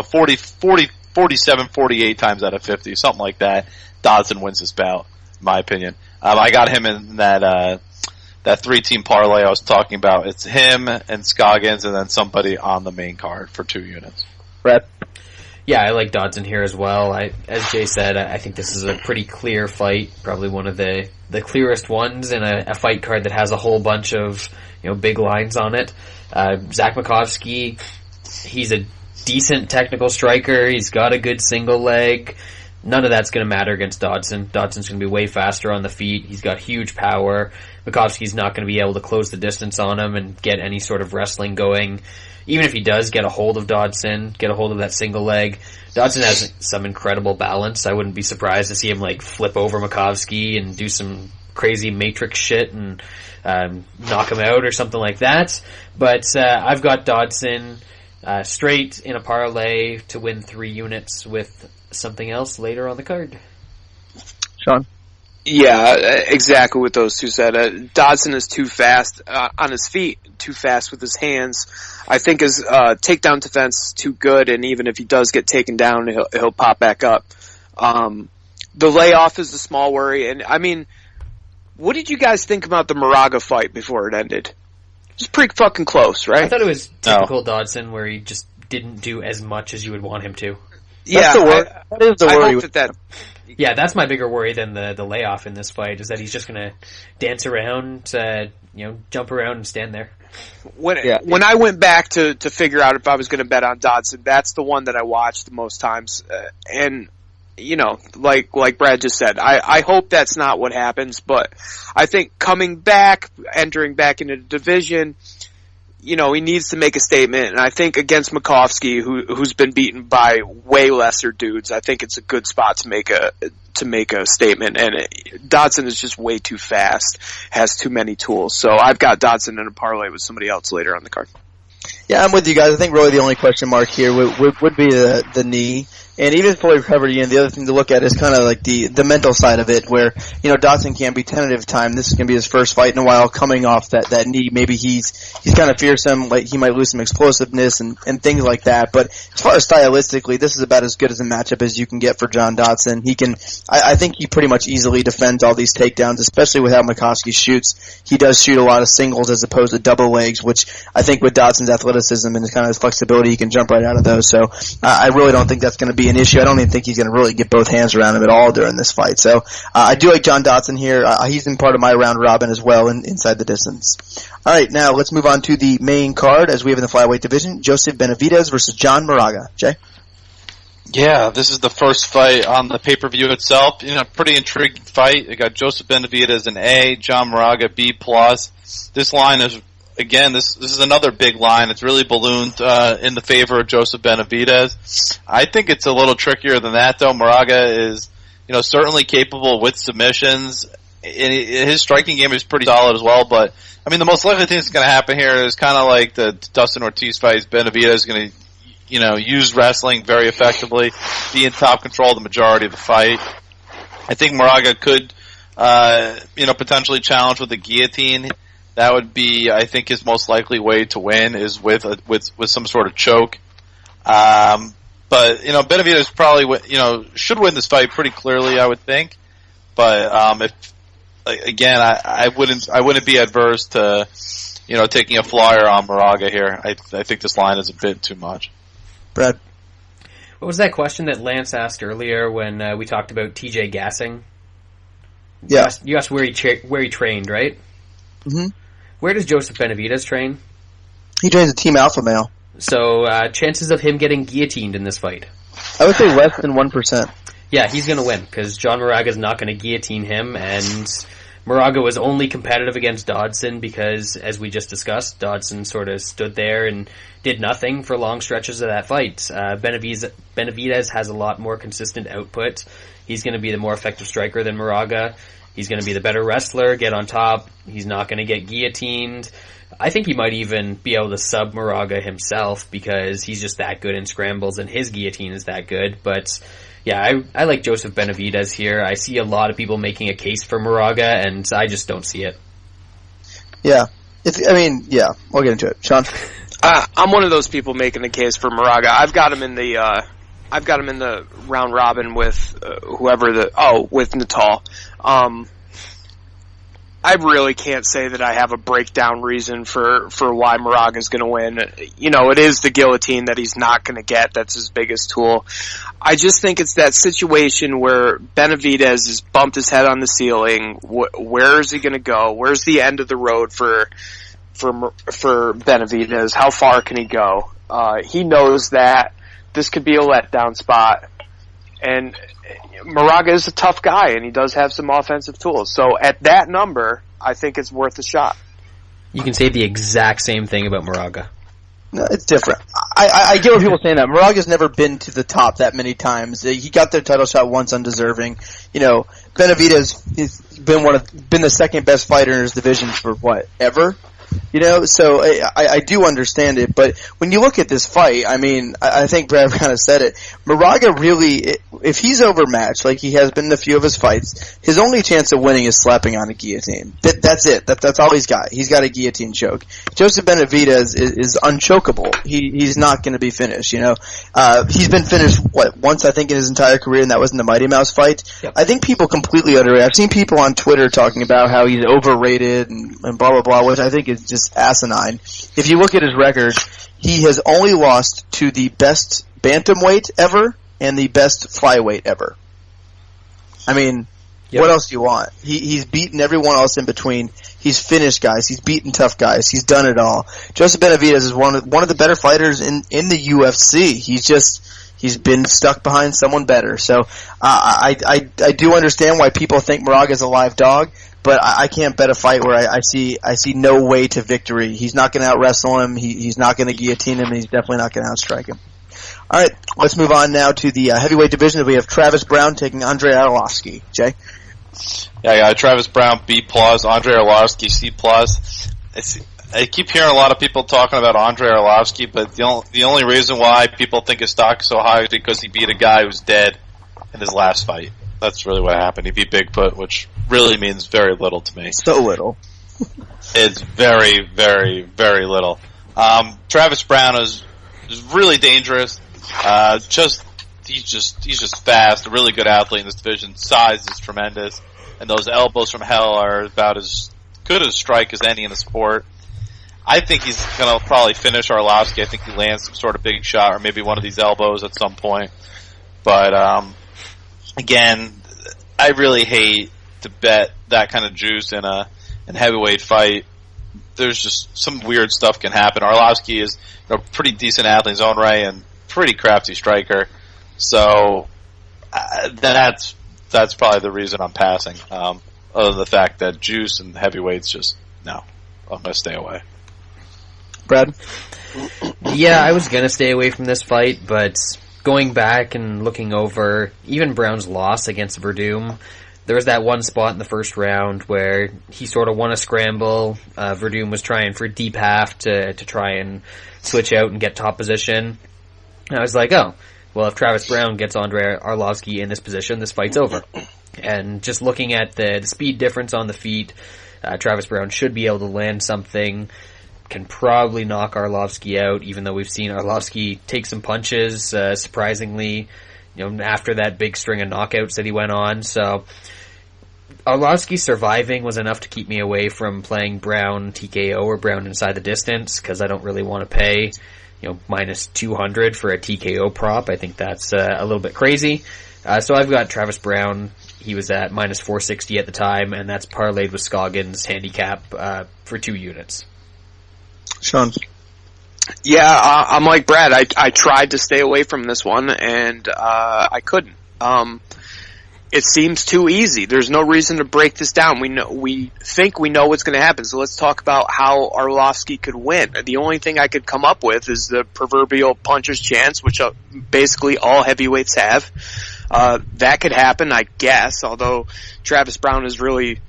47, 48 times out of 50, something like that. Dodson wins his bout, in my opinion. I got him in that 3-team parlay I was talking about. It's him and Scoggins and then somebody on the main card for 2 units. Brett? Yeah, I like Dodson here as well. As Jay said, I think this is a pretty clear fight, probably one of the clearest ones in a fight card that has a whole bunch of big lines on it. Zach Makowski, he's a decent technical striker. He's got a good single leg. None of that's going to matter against Dodson. Dodson's going to be way faster on the feet. He's got huge power. Makowski's not going to be able to close the distance on him and get any sort of wrestling going. Even if he does get a hold of Dodson, get a hold of that single leg, Dodson has some incredible balance. I wouldn't be surprised to see him flip over Makowski and do some crazy matrix shit and knock him out or something like that. But I've got Dodson straight in a parlay to win 3 units with something else later on the card. Sean? Yeah, exactly what those two said. Dodson is too fast on his feet, too fast with his hands. I think his takedown defense is too good, and even if he does get taken down, he'll pop back up. The layoff is a small worry, and I mean, what did you guys think about the Moraga fight before it ended? It was pretty fucking close, right? I thought it was typical Dodson, where he just didn't do as much as you would want him to. Yeah, that is the worry. I hope that. Yeah, that's my bigger worry than the layoff in this fight, is that he's just going to dance around, jump around and stand there. When I went back to figure out if I was going to bet on Dodson, that's the one that I watched the most times. And, like Brad just said, I hope that's not what happens, but I think coming back, entering back into the division, he needs to make a statement, and I think against Makowski, who's been beaten by way lesser dudes, I think it's a good spot to make a statement. And Dodson is just way too fast, has too many tools. So I've got Dodson in a parlay with somebody else later on the card. Yeah, I'm with you guys. I think really the only question mark here would be the knee. And even fully recovered, the other thing to look at is kind of like the mental side of it, where, Dodson can't be tentative time. This is going to be his first fight in a while coming off that knee. Maybe he's kind of fearsome, like he might lose some explosiveness and things like that. But as far as stylistically, this is about as good as a matchup as you can get for John Dodson. I think he pretty much easily defends all these takedowns, especially with how Makowski shoots. He does shoot a lot of singles as opposed to double legs, which I think with Dodson's athleticism and kind of his flexibility, he can jump right out of those. So I really don't think that's going to be an issue. I don't even think he's going to really get both hands around him at all during this fight. So I do like John Dodson here. He's in part of my round robin as well inside the distance. All right, now let's move on to the main card as we have in the flyweight division. Joseph Benavidez versus John Moraga. Jay? Yeah, this is the first fight on the pay-per-view itself. Pretty intriguing fight. I got Joseph Benavidez an A, John Moraga B+. This line is, again, this is another big line. It's really ballooned in the favor of Joseph Benavidez. I think it's a little trickier than that, though. Moraga is, certainly capable with submissions. his striking game is pretty solid as well. But I mean, the most likely thing that's going to happen here is kind of like the Dustin Ortiz fight. Benavidez is going to, use wrestling very effectively, be in top control the majority of the fight. I think Moraga could, potentially challenge with the guillotine. That would be, I think, his most likely way to win is with some sort of choke. But Benavidez probably, should win this fight pretty clearly, I would think. But I wouldn't be adverse to, taking a flyer on Moraga here. I think this line is a bit too much. Brad, what was that question that Lance asked earlier when we talked about TJ gassing? Yeah, you asked where he trained, right? Mm-hmm. Where does Joseph Benavidez train? He trains a Team Alpha Male. So chances of him getting guillotined in this fight? I would say less than 1%. Yeah, he's going to win because John Moraga is not going to guillotine him, and Moraga was only competitive against Dodson because, as we just discussed, Dodson sort of stood there and did nothing for long stretches of that fight. Benavidez has a lot more consistent output. He's going to be the more effective striker than Moraga. He's going to be the better wrestler, get on top. He's not going to get guillotined. I think he might even be able to sub Moraga himself because he's just that good in scrambles and his guillotine is that good. But yeah, I like Joseph Benavidez here. I see a lot of people making a case for Moraga, and I just don't see it. Yeah. We'll get into it. Sean? I'm one of those people making the case for Moraga. I've got him in the round robin with with Natal. I really can't say that I have a breakdown reason for why Moraga's going to win. It is the guillotine that he's not going to get. That's his biggest tool. I just think it's that situation where Benavidez has bumped his head on the ceiling. Where is he going to go? Where's the end of the road for Benavidez? How far can he go? He knows that this could be a letdown spot. And Moraga is a tough guy, and he does have some offensive tools. So at that number, I think it's worth a shot. You can say the exact same thing about Moraga. No, it's different. I get what people are saying that. Moraga's never been to the top that many times. He got their title shot once undeserving. Benavidez has been the second best fighter in his division for ever? So I do understand it, but when you look at this fight, I think Brad kind of said it. Moraga really, if he's overmatched, like he has been in a few of his fights, his only chance of winning is slapping on a guillotine. That's it. That's all he's got. He's got a guillotine choke. Joseph Benavidez is unchokeable. He's not going to be finished, He's been finished, once I think in his entire career, and that was in the Mighty Mouse fight. Yep. I think people completely underrate. I've seen people on Twitter talking about how he's overrated and blah, blah, blah, which I think is just asinine. If you look at his record, he has only lost to the best bantamweight ever and the best flyweight ever. What else do you want? He's beaten everyone else in between. He's finished guys. He's beaten tough guys. He's done it all. Joseph Benavidez is one of the better fighters in the UFC. He's been stuck behind someone better. So I do understand why people think Moraga's a live dog. But I can't bet a fight where I see no way to victory. He's not going to out-wrestle him. He's not going to guillotine him. And he's definitely not going to outstrike him. All right, let's move on now to the heavyweight division. We have Travis Brown taking Andrei Arlovski. Jay? Yeah, Travis Brown, B+, Andrei Arlovski, C+. I keep hearing a lot of people talking about Andrei Arlovski, but the only reason why people think his stock is so high is because he beat a guy who's dead in his last fight. That's really what happened. He beat Bigfoot, which really means very little to me. So little. It's very, very, very little. Travis Brown is really dangerous. He's just fast, a really good athlete in this division. Size is tremendous, and those elbows from hell are about as good a strike as any in the sport. I think he's going to probably finish Arlovski. I think he lands some sort of big shot or maybe one of these elbows at some point. But again, I really hate to bet that kind of juice in a heavyweight fight. There's just some weird stuff can happen. Arlovski is a pretty decent athlete in his own right and pretty crafty striker. So that's probably the reason I'm passing. Other than the fact that juice and heavyweights just no, I'm gonna stay away. Brad? Yeah, I was gonna stay away from this fight, but going back and looking over even Brown's loss against Verdum, there was that one spot in the first round where he sort of won a scramble. Verdum was trying for deep half to try and switch out and get top position. And I was like, oh, well, if Travis Brown gets Andrei Arlovski in this position, this fight's over. And just looking at the speed difference on the feet, Travis Brown should be able to land something, can probably knock Arlovski out, even though we've seen Arlovski take some punches, surprisingly, after that big string of knockouts that he went on. So Arlovski surviving was enough to keep me away from playing Brown TKO or Brown inside the distance, because I don't really want to pay, minus 200 for a TKO prop. I think that's a little bit crazy. So I've got Travis Brown. He was at minus 460 at the time, and that's parlayed with Scoggins' handicap for 2 units. Sean? Yeah, I'm like Brad. I tried to stay away from this one, and I couldn't. It seems too easy. There's no reason to break this down. We think we know what's going to happen. So let's talk about how Arlovski could win. The only thing I could come up with is the proverbial puncher's chance, which basically all heavyweights have. That could happen, I guess. Although Travis Brown has really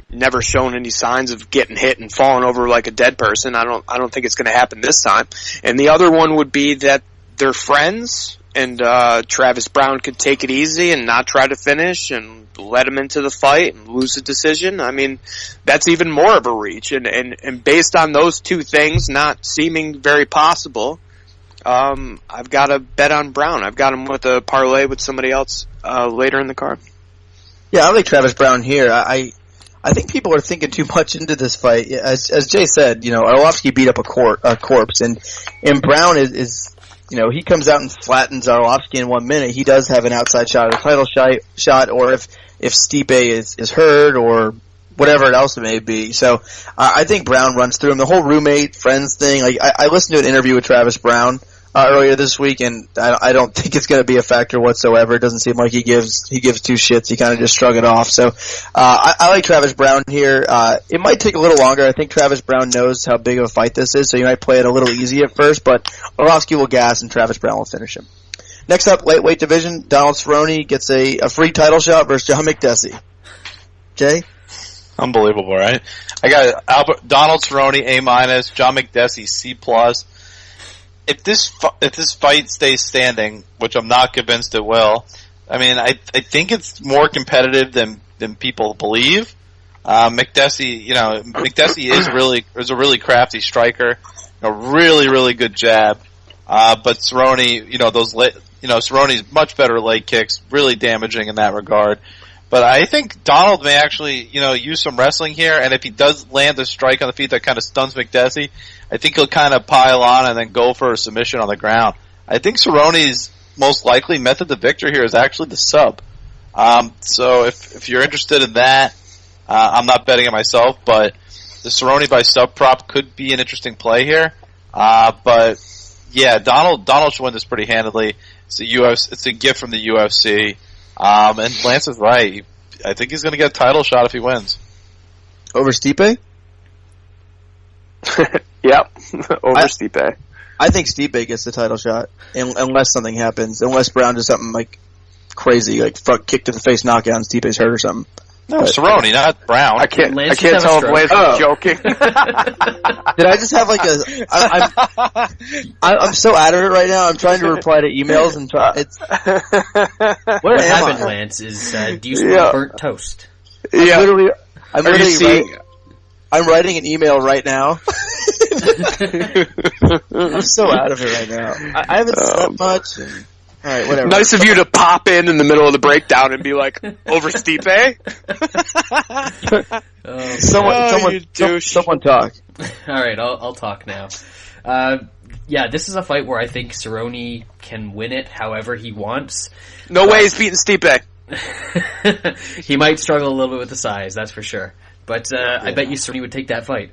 never shown any signs of getting hit and falling over like a dead person. I don't think it's going to happen this time. And the other one would be that they're friends, and Travis Brown could take it easy and not try to finish and let him into the fight and lose a decision. I mean, that's even more of a reach. And based on those two things not seeming very possible, I've got to bet on Brown. I've got him with a parlay with somebody else later in the card. Yeah, I like Travis Brown here. I think people are thinking too much into this fight. As Jay said, Arlovski beat up a corpse, and Brown is he comes out and flattens Arlovski in 1 minute. He does have an outside shot at a title shot, or if Stipe is hurt, or whatever else it may be. So I think Brown runs through him. The whole roommate friends thing. Like I listened to an interview with Travis Brown earlier this week, and I don't think it's going to be a factor whatsoever. It doesn't seem like he gives two shits. He kind of just shrug it off. So I like Travis Brown here. It might take a little longer. I think Travis Brown knows how big of a fight this is, so you might play it a little easy at first, but Arlovski will gas and Travis Brown will finish him. Next up, lightweight division, Donald Cerrone gets a free title shot versus John McDessie. Jay? Unbelievable, right? I got Donald Cerrone A-, John McDessie C+. If this fight stays standing, which I'm not convinced it will, I mean, I think it's more competitive than people believe. McDessie is a really crafty striker, a really, really good jab. But Cerrone, Cerrone's much better leg kicks, really damaging in that regard. But I think Donald may actually, use some wrestling here, and if he does land a strike on the feet that kind of stuns McDessie, I think he'll kind of pile on and then go for a submission on the ground. I think Cerrone's most likely method to victory here is actually the sub. So if you're interested in that, I'm not betting it myself, but the Cerrone by sub prop could be an interesting play here. But yeah, Donald should win this pretty handily. It's a gift from the UFC. And Lance is right. I think he's going to get a title shot if he wins. Over Stipe? Yep, over Stipe. I think Stipe gets the title shot, unless something happens. Unless Brown does something like crazy, like front kick to the face knockout and Stipe's hurt or something. No, Cerrone, not Brown. I can't tell if Lance is joking. Did I just have like I'm so out of it right now. I'm trying to reply to emails and What happened, Lance, is do you smell burnt toast? I'm writing an email right now. I'm so out of it right now. I haven't slept much. All right, whatever. Nice of you to pop in the middle of the breakdown and be like, over Stipe? Someone talk. All right, I'll talk now. Yeah, this is a fight where I think Cerrone can win it however he wants. No way he's beating Stipe. He might struggle a little bit with the size, that's for sure. But I bet you Cerrone would take that fight.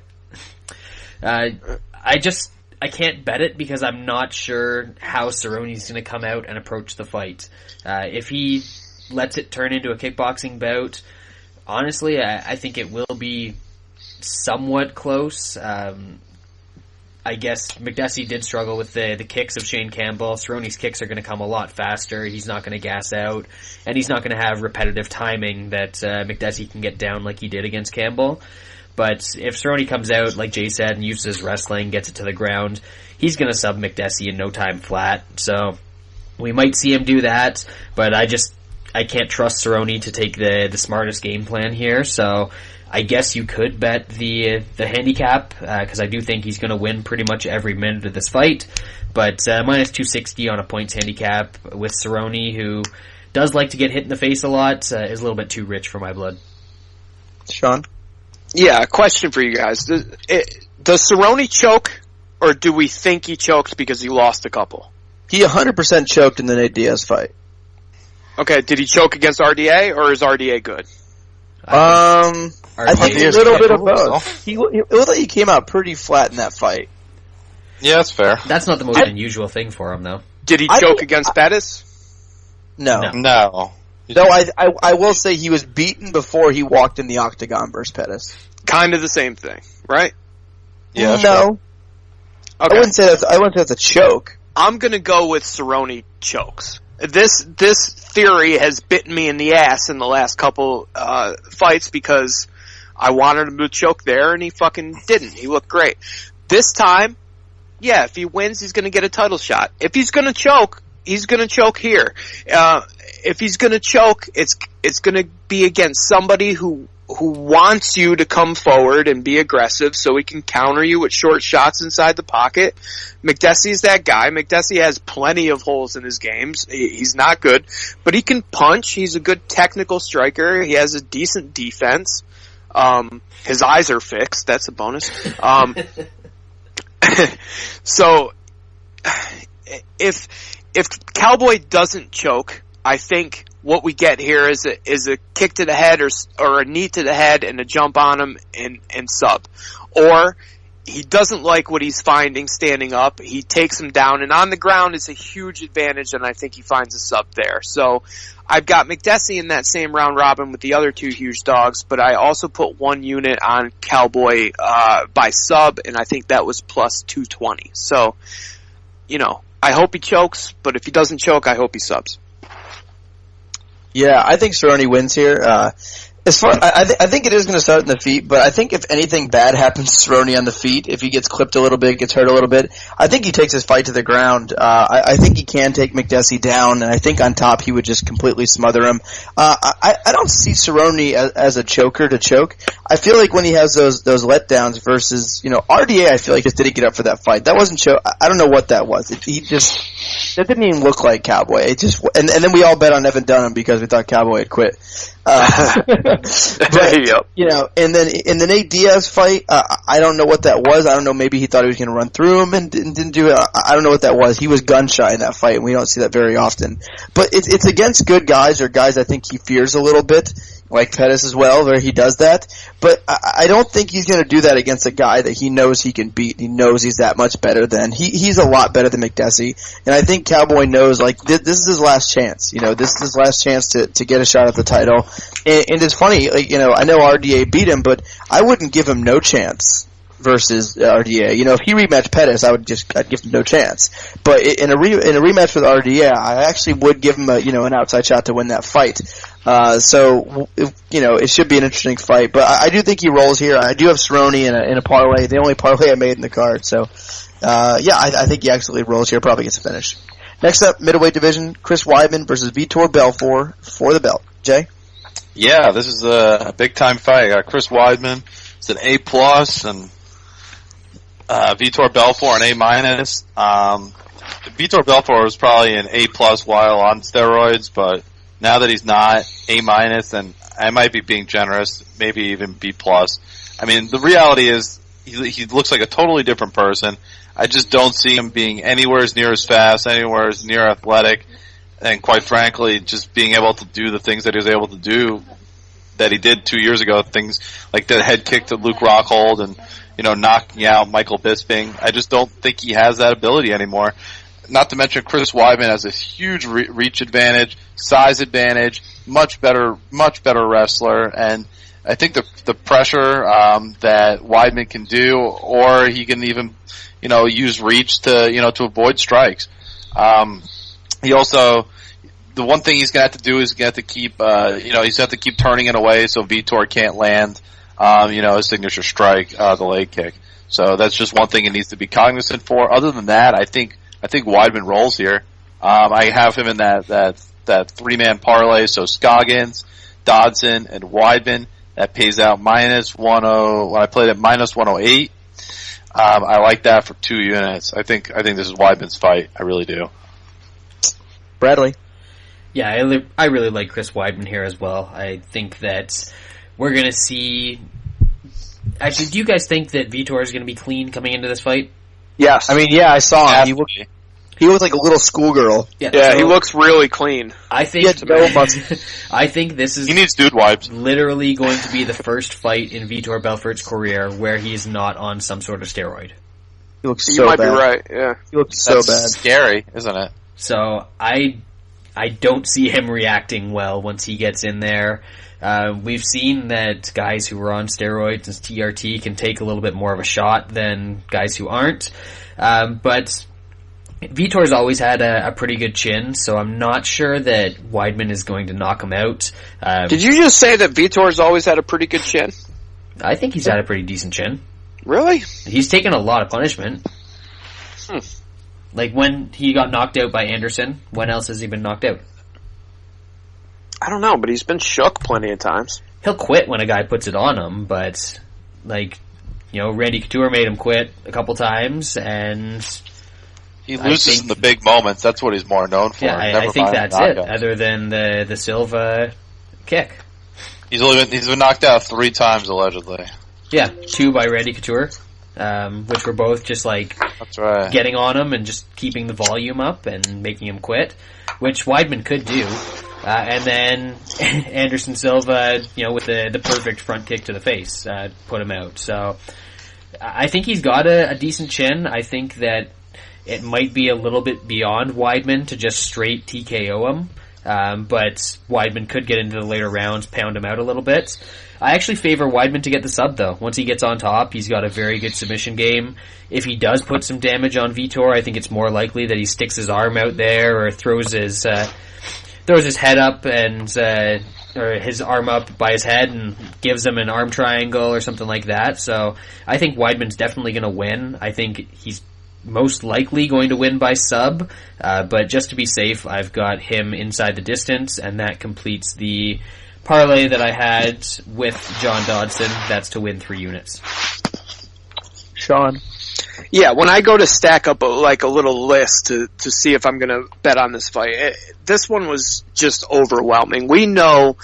I can't bet it because I'm not sure how Cerrone's going to come out and approach the fight. If he lets it turn into a kickboxing bout, honestly, I think it will be somewhat close. I guess McDessie did struggle with the kicks of Shane Campbell. Cerrone's kicks are going to come a lot faster. He's not going to gas out, and he's not going to have repetitive timing that McDessie can get down like he did against Campbell. But if Cerrone comes out, like Jay said, and uses his wrestling, gets it to the ground, he's going to sub McDessie in no time flat. So we might see him do that, but I can't trust Cerrone to take the smartest game plan here. So I guess you could bet the handicap, because I do think he's going to win pretty much every minute of this fight. But minus 260 on a points handicap with Cerrone, who does like to get hit in the face a lot, is a little bit too rich for my blood. Sean? Yeah, a question for you guys. Does Cerrone choke, or do we think he chokes because he lost a couple? He 100% choked in the Nate Diaz fight. Okay, did he choke against RDA, or is RDA good? I think a little bit of both. It looked like he came out pretty flat in that fight. Yeah, that's fair. That's not the most unusual thing for him, though. Did he choke against Pettis? No. No, I will say he was beaten before he walked in the octagon versus Pettis. Kind of the same thing, right? Yeah. No. Sure. Okay. I wouldn't say that's a choke. I'm gonna go with Cerrone chokes. This theory has bitten me in the ass in the last couple fights because I wanted him to choke there and he fucking didn't. He looked great. This time, yeah, if he wins, he's gonna get a title shot. If he's gonna choke, he's gonna choke here. If he's gonna choke, it's gonna be against somebody who wants you to come forward and be aggressive so he can counter you with short shots inside the pocket. McDessie's that guy. McDessie has plenty of holes in his games. He's not good, but he can punch. He's a good technical striker. He has a decent defense. His eyes are fixed. That's a bonus. So if Cowboy doesn't choke, I think what we get here is a kick to the head or a knee to the head and a jump on him and sub. Or he doesn't like what he's finding standing up. He takes him down, and on the ground is a huge advantage, and I think he finds a sub there. So I've got McDessie in that same round robin with the other two huge dogs, but I also put one unit on Cowboy by sub, and I think that was plus 220. So, I hope he chokes, but if he doesn't choke, I hope he subs. Yeah, I think Cerrone wins here. I think it is going to start in the feet, but I think if anything bad happens to Cerrone on the feet, if he gets clipped a little bit, gets hurt a little bit, I think he takes his fight to the ground. I think he can take McDessie down, and I think on top he would just completely smother him. I don't see Cerrone as a choker to choke. I feel like when he has those letdowns versus, RDA, I feel like just didn't get up for that fight. That wasn't I don't know what that was. That didn't even look like Cowboy. And then we all bet on Evan Dunham because we thought Cowboy had quit. But, yep. And then in the Nate Diaz fight, I don't know what that was. I don't know, maybe he thought he was going to run through him and didn't do it. I don't know what that was. He was gun shy in that fight, and we don't see that very often. But it's against good guys or guys I think he fears a little bit, like Pettis as well, where he does that. But I don't think he's going to do that against a guy that he knows he can beat. He knows he's that much better than. He's a lot better than McDessie. And I think Cowboy knows, this is his last chance. This is his last chance to get a shot at the title. And it's funny, I know RDA beat him, but I wouldn't give him no chance versus RDA. If he rematched Pettis, I'd give him no chance. But in a rematch with RDA, I actually would give him an outside shot to win that fight. So it should be an interesting fight. But I do think he rolls here. I do have Cerrone in a parlay, the only parlay I made in the card. So I think he absolutely rolls here. Probably gets a finish. Next up, middleweight division: Chris Weidman versus Vitor Belfort for the belt. Jay. Yeah, this is a big time fight. I got Chris Weidman. It's an A+, and Vitor Belfort an A-. Vitor Belfort was probably an A+ while on steroids, but now that he's not, A-, and I might be being generous, maybe even B+. I mean, the reality is he looks like a totally different person. I just don't see him being anywhere near as fast, anywhere near athletic, and quite frankly, just being able to do the things that he was able to do that he did 2 years ago, things like the head kick to Luke Rockhold and, knocking out Michael Bisping. I just don't think he has that ability anymore. Not to mention Chris Weidman has a huge reach advantage, size advantage, much better wrestler, and I think the pressure that Weidman can do, or he can even, use reach to, to avoid strikes. He also, the one thing he's going to have to do is get to keep, he's going to have to keep turning it away so Vitor can't land, his signature strike, the leg kick. So that's just one thing he needs to be cognizant for. Other than that, I think Weidman rolls here. I have him in that 3-man parlay, so Scoggins, Dodson, and Weidman. That pays out minus 10, when I played at minus 108. I like that for 2 units. I think this is Weidman's fight. I really do. Bradley. Yeah, I really like Chris Weidman here as well. I think that we're going to see... Actually, do you guys think that Vitor is going to be clean coming into this fight? Yes. I mean, yeah, I saw him. He was like a little schoolgirl. Yeah, so he looks really clean. I think I think this is he needs dude wipes. Literally going to be the first fight in Vitor Belfort's career where he's not on some sort of steroid. He looks so bad. You might be right, yeah. He looks so bad. Scary, isn't it? So I don't see him reacting well once he gets in there. We've seen that guys who are on steroids and TRT can take a little bit more of a shot than guys who aren't. But Vitor's always had a pretty good chin, so I'm not sure that Weidman is going to knock him out. Did you just say that Vitor's always had a pretty good chin? I think he's had a pretty decent chin. Really? He's taken a lot of punishment. Like when he got knocked out by Anderson, when else has he been knocked out? I don't know, but he's been shook plenty of times. He'll quit when a guy puts it on him, but Randy Couture made him quit a couple times, and he loses in the big moments. That's what he's more known for. Yeah, I think that's it. Other than the Silva kick, he's been knocked out 3 times allegedly. Yeah, 2 by Randy Couture, which were both just that's right, getting on him and just keeping the volume up and making him quit, which Weidman could do. And then Anderson Silva, with the perfect front kick to the face, put him out. So I think he's got a decent chin. I think that it might be a little bit beyond Weidman to just straight TKO him. But Weidman could get into the later rounds, pound him out a little bit. I actually favor Weidman to get the sub, though. Once he gets on top, he's got a very good submission game. If he does put some damage on Vitor, I think it's more likely that he sticks his arm out there or throws his head up and or his arm up by his head and gives him an arm triangle or something like that. So I think Weidman's definitely going to win. I think he's most likely going to win by sub, but just to be safe, I've got him inside the distance, and that completes the parlay that I had with John Dodson. That's to win 3 units. Sean? Yeah, when I go to stack up a little list to see if I'm going to bet on this fight, this one was just overwhelming. We know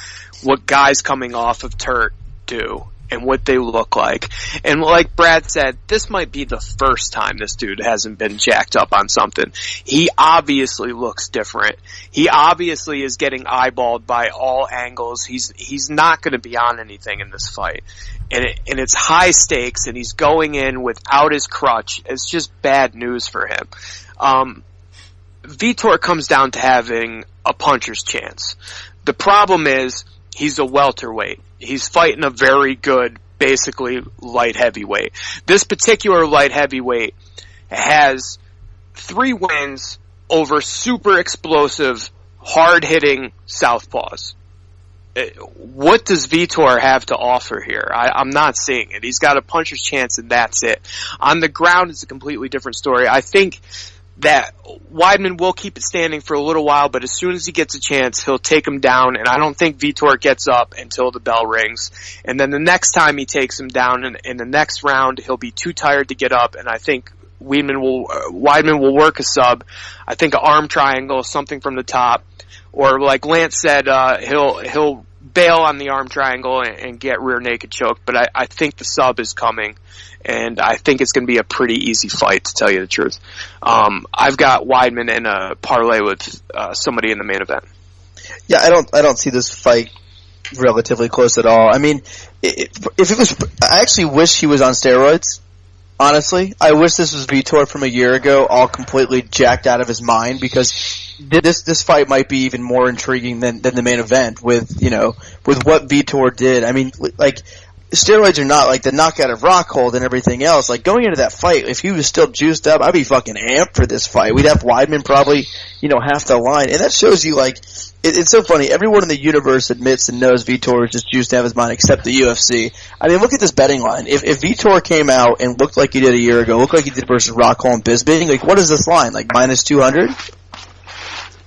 what guys coming off of Turt do and what they look like. And like Brad said, this might be the first time this dude hasn't been jacked up on something. He obviously looks different. He obviously is getting eyeballed by all angles. He's not going to be on anything in this fight. And it's high stakes, and he's going in without his crutch. It's just bad news for him. Vitor comes down to having a puncher's chance. The problem is he's a welterweight. He's fighting a very good, basically, light heavyweight. This particular light heavyweight has 3 wins over super explosive, hard-hitting southpaws. What does Vitor have to offer here? I'm not seeing it. He's got a puncher's chance, and that's it. On the ground, it's a completely different story. I think that Weidman will keep it standing for a little while, but as soon as he gets a chance, he'll take him down, and I don't think Vitor gets up until the bell rings. And then the next time he takes him down in the next round, he'll be too tired to get up, and I think Weidman will work a sub. I think an arm triangle, something from the top, or like Lance said, he'll bail on the arm triangle and get rear naked choked, but I think the sub is coming, and I think it's going to be a pretty easy fight, to tell you the truth. I've got Weidman in a parlay with somebody in the main event. Yeah, I don't see this fight relatively close at all. I mean, if it was, I actually wish he was on steroids. Honestly, I wish this was Vitor from a year ago, all completely jacked out of his mind, because this fight might be even more intriguing than the main event with what Vitor did. I mean, like, steroids or not, like the knockout of Rockhold and everything else, like going into that fight, if he was still juiced up, I'd be fucking amped for this fight. We'd have Weidman probably, half the line. And that shows you, like, it's so funny. Everyone in the universe admits and knows Vitor is just juiced out of his mind except the UFC. I mean, look at this betting line. If Vitor came out and looked like he did a year ago, looked like he did versus Rockhold and Bisping, like, what is this line? Like, minus 200?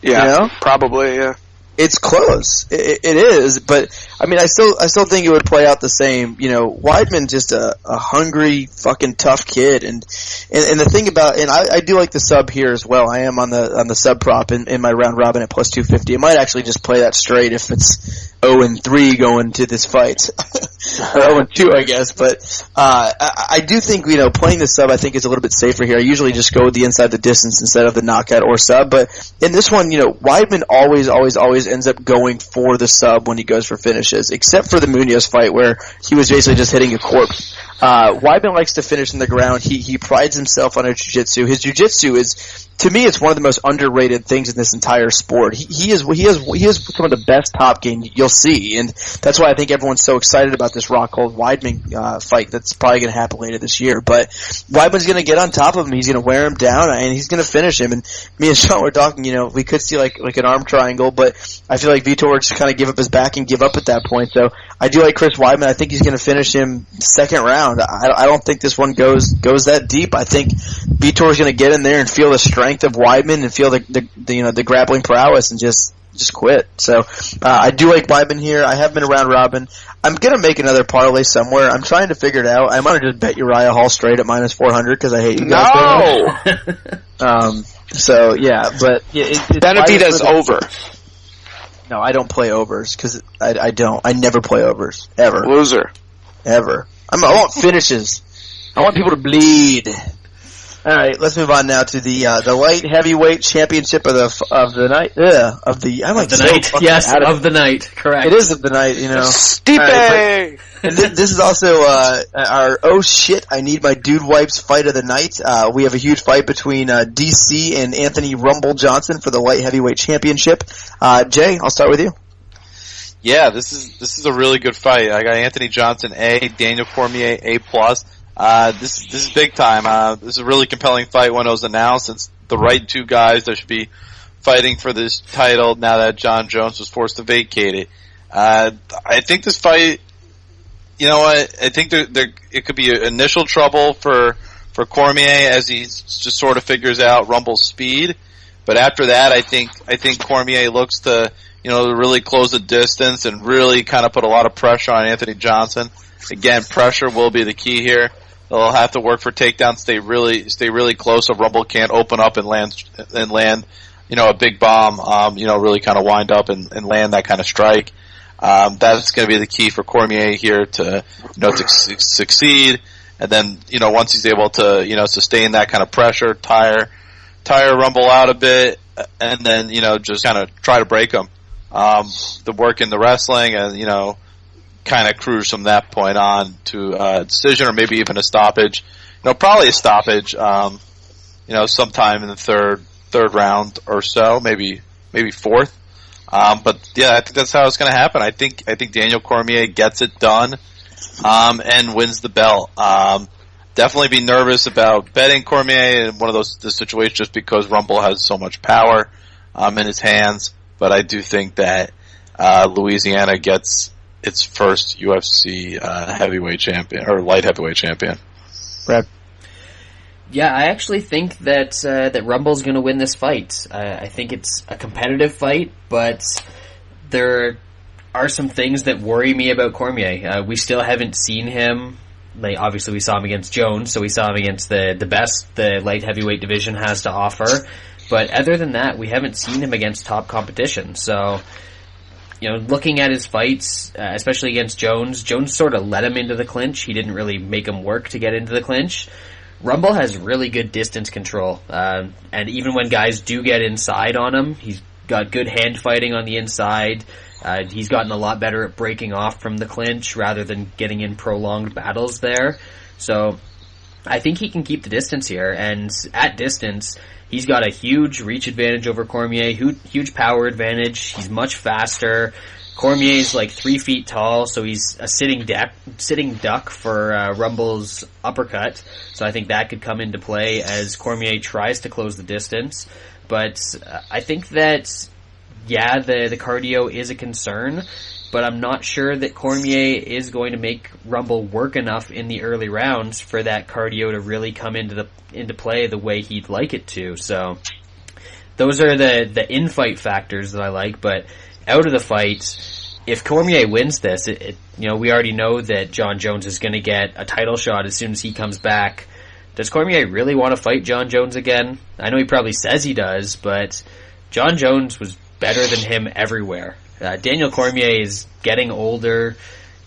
Yeah, probably, yeah. It's close. It is, but I mean, I still think it would play out the same. Weidman just a hungry, fucking tough kid, and the thing about, and I do like the sub here as well. I am on the sub prop in my round robin at plus 250. I might actually just play that straight if it's 0-3 going to this fight, or 0-2, I guess. But I do think playing the sub I think is a little bit safer here. I usually just go with the inside the distance instead of the knockout or sub, but in this one, Weidman always ends up going for the sub when he goes for finishes, except for the Munoz fight where he was basically just hitting a corpse. Weidman likes to finish in the ground. He prides himself on his jiu-jitsu. His jiu-jitsu is, to me, it's one of the most underrated things in this entire sport. He has some of the best top game you'll see, and that's why I think everyone's so excited about this Rockhold Weidman fight that's probably going to happen later this year. But Weidman's going to get on top of him. He's going to wear him down, and he's going to finish him. And me and Sean were talking. We could see like an arm triangle, but I feel like Vitor would just kind of give up his back and give up at that point. So I do like Chris Weidman. I think he's going to finish him second round. I don't think this one goes that deep. I think Vitor's going to get in there and feel the strength of Weidman and feel the grappling prowess and just quit. So I do like Weidman here. I have been around Robin. I'm going to make another parlay somewhere. I'm trying to figure it out. I might just bet Uriah Hall straight at minus 400 because I hate you guys. No! So, yeah, but Benavidez over. No, I don't play overs because I don't. I never play overs. Ever. Loser. Ever. I want finishes. I want people to bleed. All right, let's move on now to the light heavyweight championship of the night. Of the night. Correct. It is of the night. Stipe. Right, and this is also our oh shit! I need my dude wipes fight of the night. We have a huge fight between DC and Anthony Rumble Johnson for the light heavyweight championship. Jay, I'll start with you. Yeah, this is a really good fight. I got Anthony Johnson A, Daniel Cormier A+. This is big time. This is a really compelling fight when it was announced. It's the right two guys that should be fighting for this title now that John Jones was forced to vacate it. I think this fight, I think it could be initial trouble for Cormier as he just sort of figures out Rumble's speed. But after that, I think Cormier looks to really close the distance and really kind of put a lot of pressure on Anthony Johnson. Again, pressure will be the key here. They'll have to work for takedowns, stay really close so Rumble can't open up and land, a big bomb, really kind of wind up and land that kind of strike. That's going to be the key for Cormier here to succeed. And then, once he's able to, sustain that kind of pressure, tire Rumble out a bit, and then, just kind of try to break him. The work in the wrestling and, kind of cruise from that point on to a decision or maybe even a stoppage. Probably a stoppage, sometime in the third round or so, maybe fourth. But yeah, I think that's how it's going to happen. I think Daniel Cormier gets it done, and wins the belt. Definitely be nervous about betting Cormier in one of those situations just because Rumble has so much power, in his hands. But I do think that, Louisiana gets its first UFC heavyweight champion or light heavyweight champion. Brad. Yeah, I actually think that Rumble's going to win this fight. I think it's a competitive fight, but there are some things that worry me about Cormier. We still haven't seen him. Like, obviously, we saw him against Jones, so we saw him against the best the light heavyweight division has to offer. But other than that, we haven't seen him against top competition. So, looking at his fights, especially against Jones sort of let him into the clinch. He didn't really make him work to get into the clinch. Rumble has really good distance control. And even when guys do get inside on him, he's got good hand fighting on the inside. He's gotten a lot better at breaking off from the clinch rather than getting in prolonged battles there. So I think he can keep the distance here, and at distance, he's got a huge reach advantage over Cormier, huge power advantage. He's much faster. Cormier's like 3 feet tall, so he's a sitting duck for Rumble's uppercut. So I think that could come into play as Cormier tries to close the distance. But I think that, yeah, the cardio is a concern, but I'm not sure that Cormier is going to make Rumble work enough in the early rounds for that cardio to really come into play the way he'd like it to. So those are the in-fight factors that I like, but out of the fight, if Cormier wins this, we already know that John Jones is going to get a title shot as soon as he comes back. Does Cormier really want to fight John Jones again? I know he probably says he does, but John Jones was better than him everywhere. Daniel Cormier is getting older.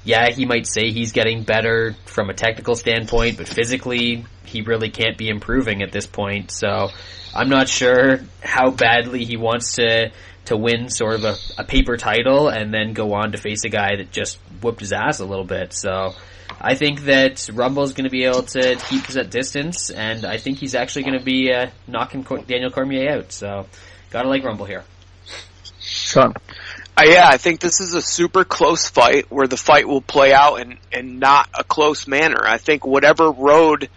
Yeah, he might say he's getting better from a technical standpoint, but physically, he really can't be improving at this point. So I'm not sure how badly he wants to win sort of a paper title and then go on to face a guy that just whooped his ass a little bit. So I think that Rumble's going to be able to keep his at distance, and I think he's actually going to be knocking Daniel Cormier out. So gotta like Rumble here. Sean. Yeah, I think this is a super close fight where the fight will play out in not a close manner. I think whatever road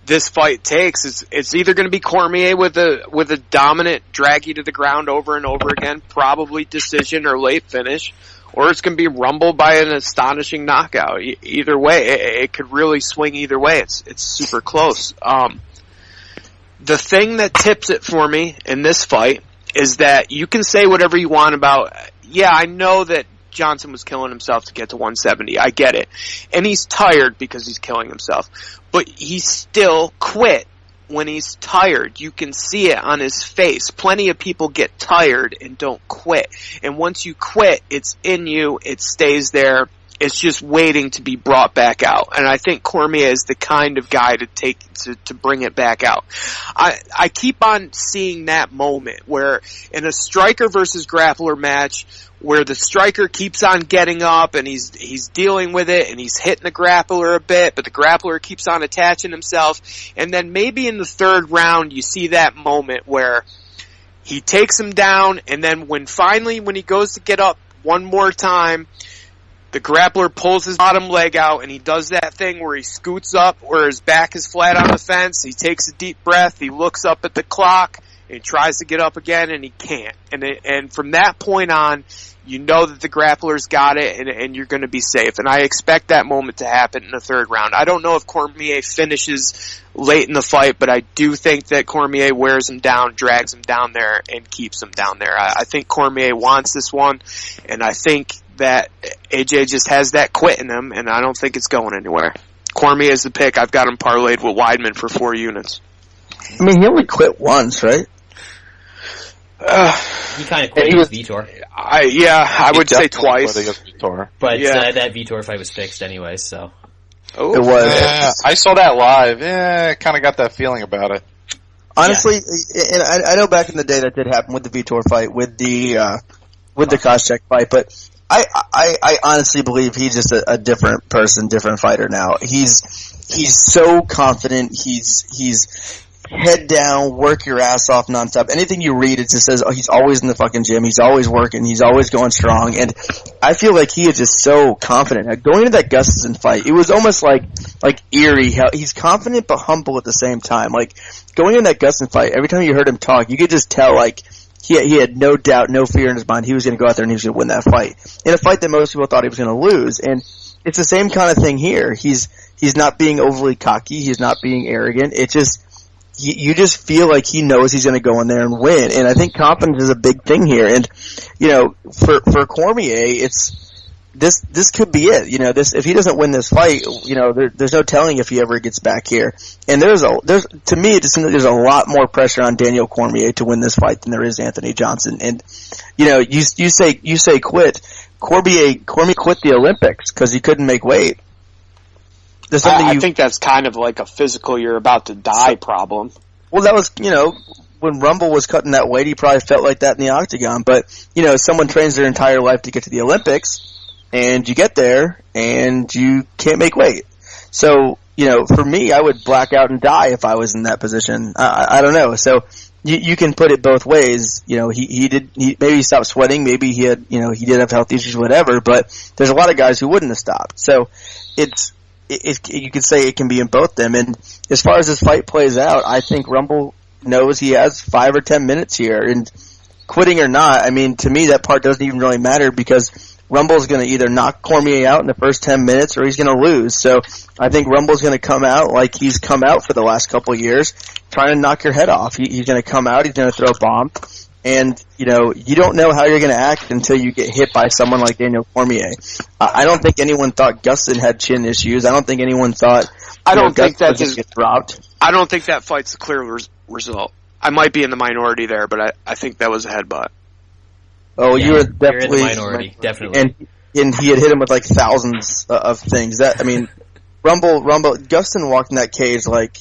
this fight takes, it's either going to be Cormier with a dominant drag you to the ground over and over again, probably decision or late finish, or it's going to be Rumble by an astonishing knockout. Either way, it could really swing either way. It's super close. The thing that tips it for me in this fight is that you can say whatever you want about, yeah, I know that Johnson was killing himself to get to 170. I get it. And he's tired because he's killing himself. But he still quit when he's tired. You can see it on his face. Plenty of people get tired and don't quit. And once you quit, it's in you. It stays there. It's just waiting to be brought back out. And I think Cormier is the kind of guy to bring it back out. I keep on seeing that moment where in a striker versus grappler match where the striker keeps on getting up and he's dealing with it and he's hitting the grappler a bit, but the grappler keeps on attaching himself. And then maybe in the third round you see that moment where he takes him down, and then when he goes to get up one more time, the grappler pulls his bottom leg out, and he does that thing where he scoots up, where his back is flat on the fence. He takes a deep breath. He looks up at the clock, and he tries to get up again, and he can't. And from that point on, you know that the grappler's got it, and you're going to be safe. And I expect that moment to happen in the third round. I don't know if Cormier finishes late in the fight, but I do think that Cormier wears him down, drags him down there, and keeps him down there. I think Cormier wants this one, and I think that AJ just has that quit in him, and I don't think it's going anywhere. Cormier is the pick. I've got him parlayed with Weidman for 4 units. I mean, he only quit once, right? He kind of quit with Vitor. I would say twice. But that Vitor fight was fixed anyway, so. Ooh. It was. I saw that live. Kind of got that feeling about it. Honestly, and I know back in the day that did happen with the Vitor fight, with the Koscheck fight, but I honestly believe he's just a different person, different fighter now. He's so confident. He's head down, work your ass off nonstop. Anything you read, it just says, oh, he's always in the fucking gym. He's always working. He's always going strong. And I feel like he is just so confident. Like, going into that Gustafsson fight, it was almost like eerie how he's confident but humble at the same time. Like, going in that Gustafsson fight, every time you heard him talk, you could just tell, like, he had no doubt, no fear in his mind. He was going to go out there and he was going to win that fight. In a fight that most people thought he was going to lose. And it's the same kind of thing here. He's not being overly cocky. He's not being arrogant. It just, you just feel like he knows he's going to go in there and win. And I think confidence is a big thing here. And, you know, for Cormier, this could be it. You know, if he doesn't win this fight, you know, there's no telling if he ever gets back here. And to me, it just seems like there's a lot more pressure on Daniel Cormier to win this fight than there is Anthony Johnson. And, you know, you say quit. Cormier quit the Olympics because he couldn't make weight. I think that's kind of like a physical you're about to die problem. Well, that was, you know, when Rumble was cutting that weight, he probably felt like that in the octagon. But, you know, someone trains their entire life to get to the Olympics, and you get there, and you can't make weight. So, for me, I would black out and die if I was in that position. I don't know. So you can put it both ways. Maybe he stopped sweating. Maybe he had, he did have health issues, whatever. But there's a lot of guys who wouldn't have stopped. So you could say it can be in both them. And as far as this fight plays out, I think Rumble knows he has 5 or 10 minutes here. And quitting or not, I mean, to me, that part doesn't even really matter because Rumble's going to either knock Cormier out in the first 10 minutes or he's going to lose. So I think Rumble's going to come out like he's come out for the last couple of years, trying to knock your head off. He's going to come out, he's going to throw a bomb. And, you don't know how you're going to act until you get hit by someone like Daniel Cormier. I don't think anyone thought Gustin had chin issues. I don't think anyone thought Gustin was get dropped. I don't think that fight's a clear result. I might be in the minority there, but I think that was a headbutt. Oh, yeah, you were definitely in the minority, definitely. And he had hit him with like thousands of things. Rumble, Gustin walked in that cage like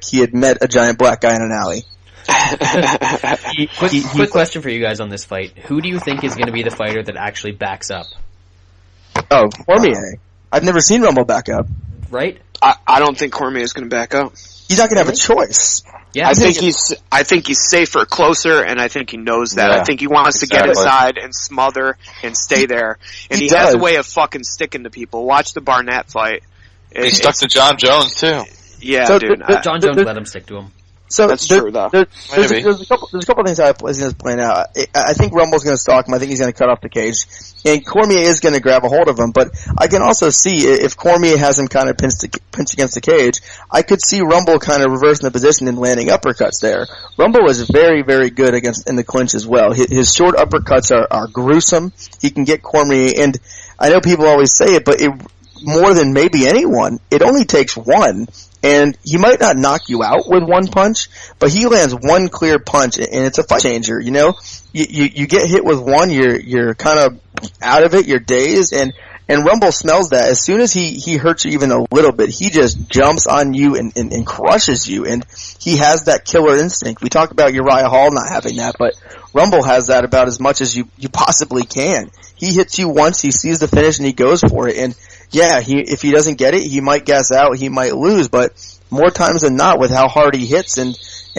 he had met a giant black guy in an alley. Quick question for you guys on this fight: who do you think is going to be the fighter that actually backs up? Oh, Cormier. I've never seen Rumble back up. Right? I don't think Cormier is going to back up. He's not going to have a choice. Yeah, I think he's safer, closer, and I think he knows that. Yeah, I think he wants to get inside and smother and stay there. And he has a way of fucking sticking to people. Watch the Barnett fight. He stuck to John Jones too. Yeah, so dude. John Jones let him stick to him. So that's true, though. There's a couple of things I see this playing out. I think Rumble's going to stalk him. I think he's going to cut off the cage, and Cormier is going to grab a hold of him. But I can also see if Cormier has him kind of pinched against the cage, I could see Rumble kind of reversing the position and landing uppercuts there. Rumble is very, very good in the clinch as well. His short uppercuts are gruesome. He can get Cormier, and I know people always say it, but more than maybe anyone, it only takes one. And he might not knock you out with one punch, but he lands one clear punch, and it's a fight changer. You get hit with one, you're kind of out of it, you're dazed, and Rumble smells that. As soon as he hurts you even a little bit, he just jumps on you and crushes you, and he has that killer instinct. We talk about Uriah Hall not having that, but Rumble has that about as much as you possibly can. He hits you once, he sees the finish, and he goes for it, and yeah, if he doesn't get it, he might gas out, he might lose, but more times than not, with how hard he hits and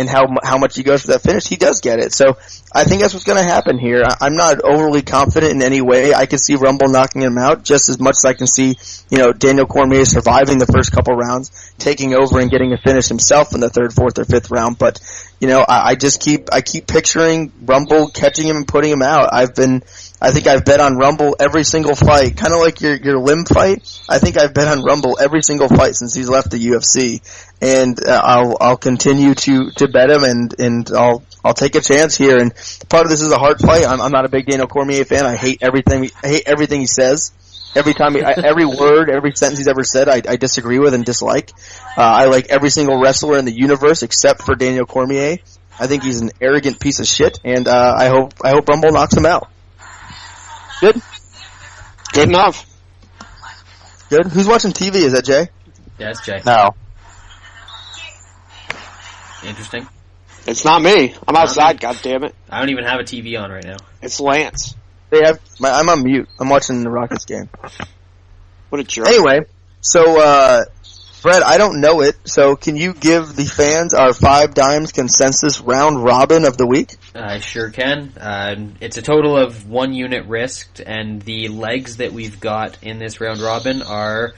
how much he goes for that finish, he does get it. So I think that's what's going to happen here. I'm not overly confident in any way. I can see Rumble knocking him out just as much as I can see, Daniel Cormier surviving the first couple rounds, taking over and getting a finish himself in the third, fourth, or fifth round. But I keep picturing Rumble catching him and putting him out. I think I've bet on Rumble every single fight, kind of like your Lim fight. I think I've bet on Rumble every single fight since he's left the UFC, and I'll continue to bet him, and I'll take a chance here. And part of this is a hard fight. I'm not a big Daniel Cormier fan. I hate everything he says. Every word, every sentence he's ever said, I disagree with and dislike. I like every single wrestler in the universe except for Daniel Cormier. I think he's an arrogant piece of shit, and I hope Rumble knocks him out. Good? Good enough. Good. Who's watching TV? Is that Jay? Yeah, it's Jay. No. Interesting. It's not me. I'm outside, goddammit. I don't even have a TV on right now. It's Lance. I'm on mute. I'm watching the Rockets game. What a jerk. Anyway, so, Fred, I don't know it, so can you give the fans our 5 dimes consensus round robin of the week? I sure can. It's a total of 1 unit risked, and the legs that we've got in this round robin are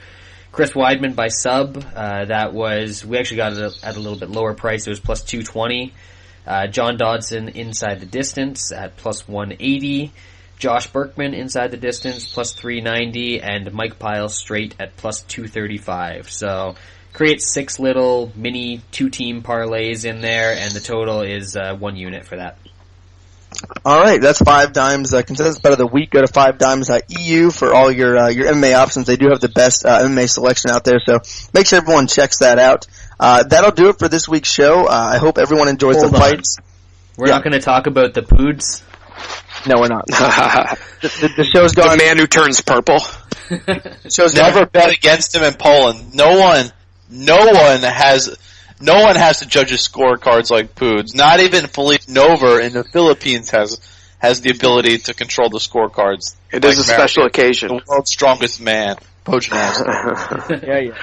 Chris Weidman by sub. We actually got it at a little bit lower price. It was plus 220. John Dodson inside the distance at plus 180. Josh Burkman inside the distance, plus 390, and Mike Pyle straight at plus 235. So, create 6 little mini 2-team parlays in there, and the total is 1 unit for that. Alright, that's 5 dimes. Consensus bet of the week. Go to 5dimes.eu for all your MMA options. They do have the best MMA selection out there, so make sure everyone checks that out. That'll do it for this week's show. I hope everyone enjoys the fights. We're not going to talk about the poods. No, we're not. The show's gone. The man who turns purple. Show's Never bet against him in Poland. No one has to judge his scorecards like Poods. Not even Felipe Nover in the Philippines has the ability to control the scorecards. It is a special occasion. The world's strongest man, Poach Nasty. Yeah.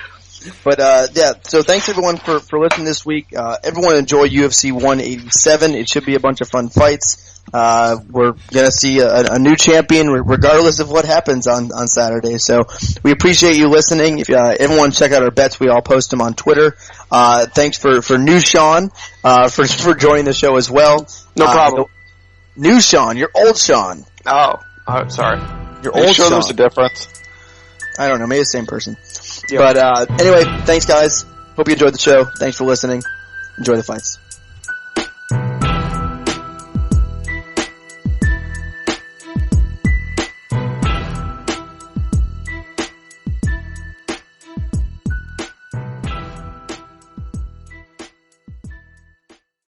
But yeah, so thanks everyone for listening this week. Everyone enjoy UFC 187. It should be a bunch of fun fights. We're gonna see a new champion regardless of what happens on Saturday. So we appreciate you listening. If everyone check out our bets, we all post them on Twitter. Thanks for new Sean for joining the show as well. No problem. New Sean, you're old Sean. Oh, sorry. You're old sure Sean. There's a difference? I don't know, maybe the same person. Yeah. But anyway, thanks guys. Hope you enjoyed the show. Thanks for listening. Enjoy the fights.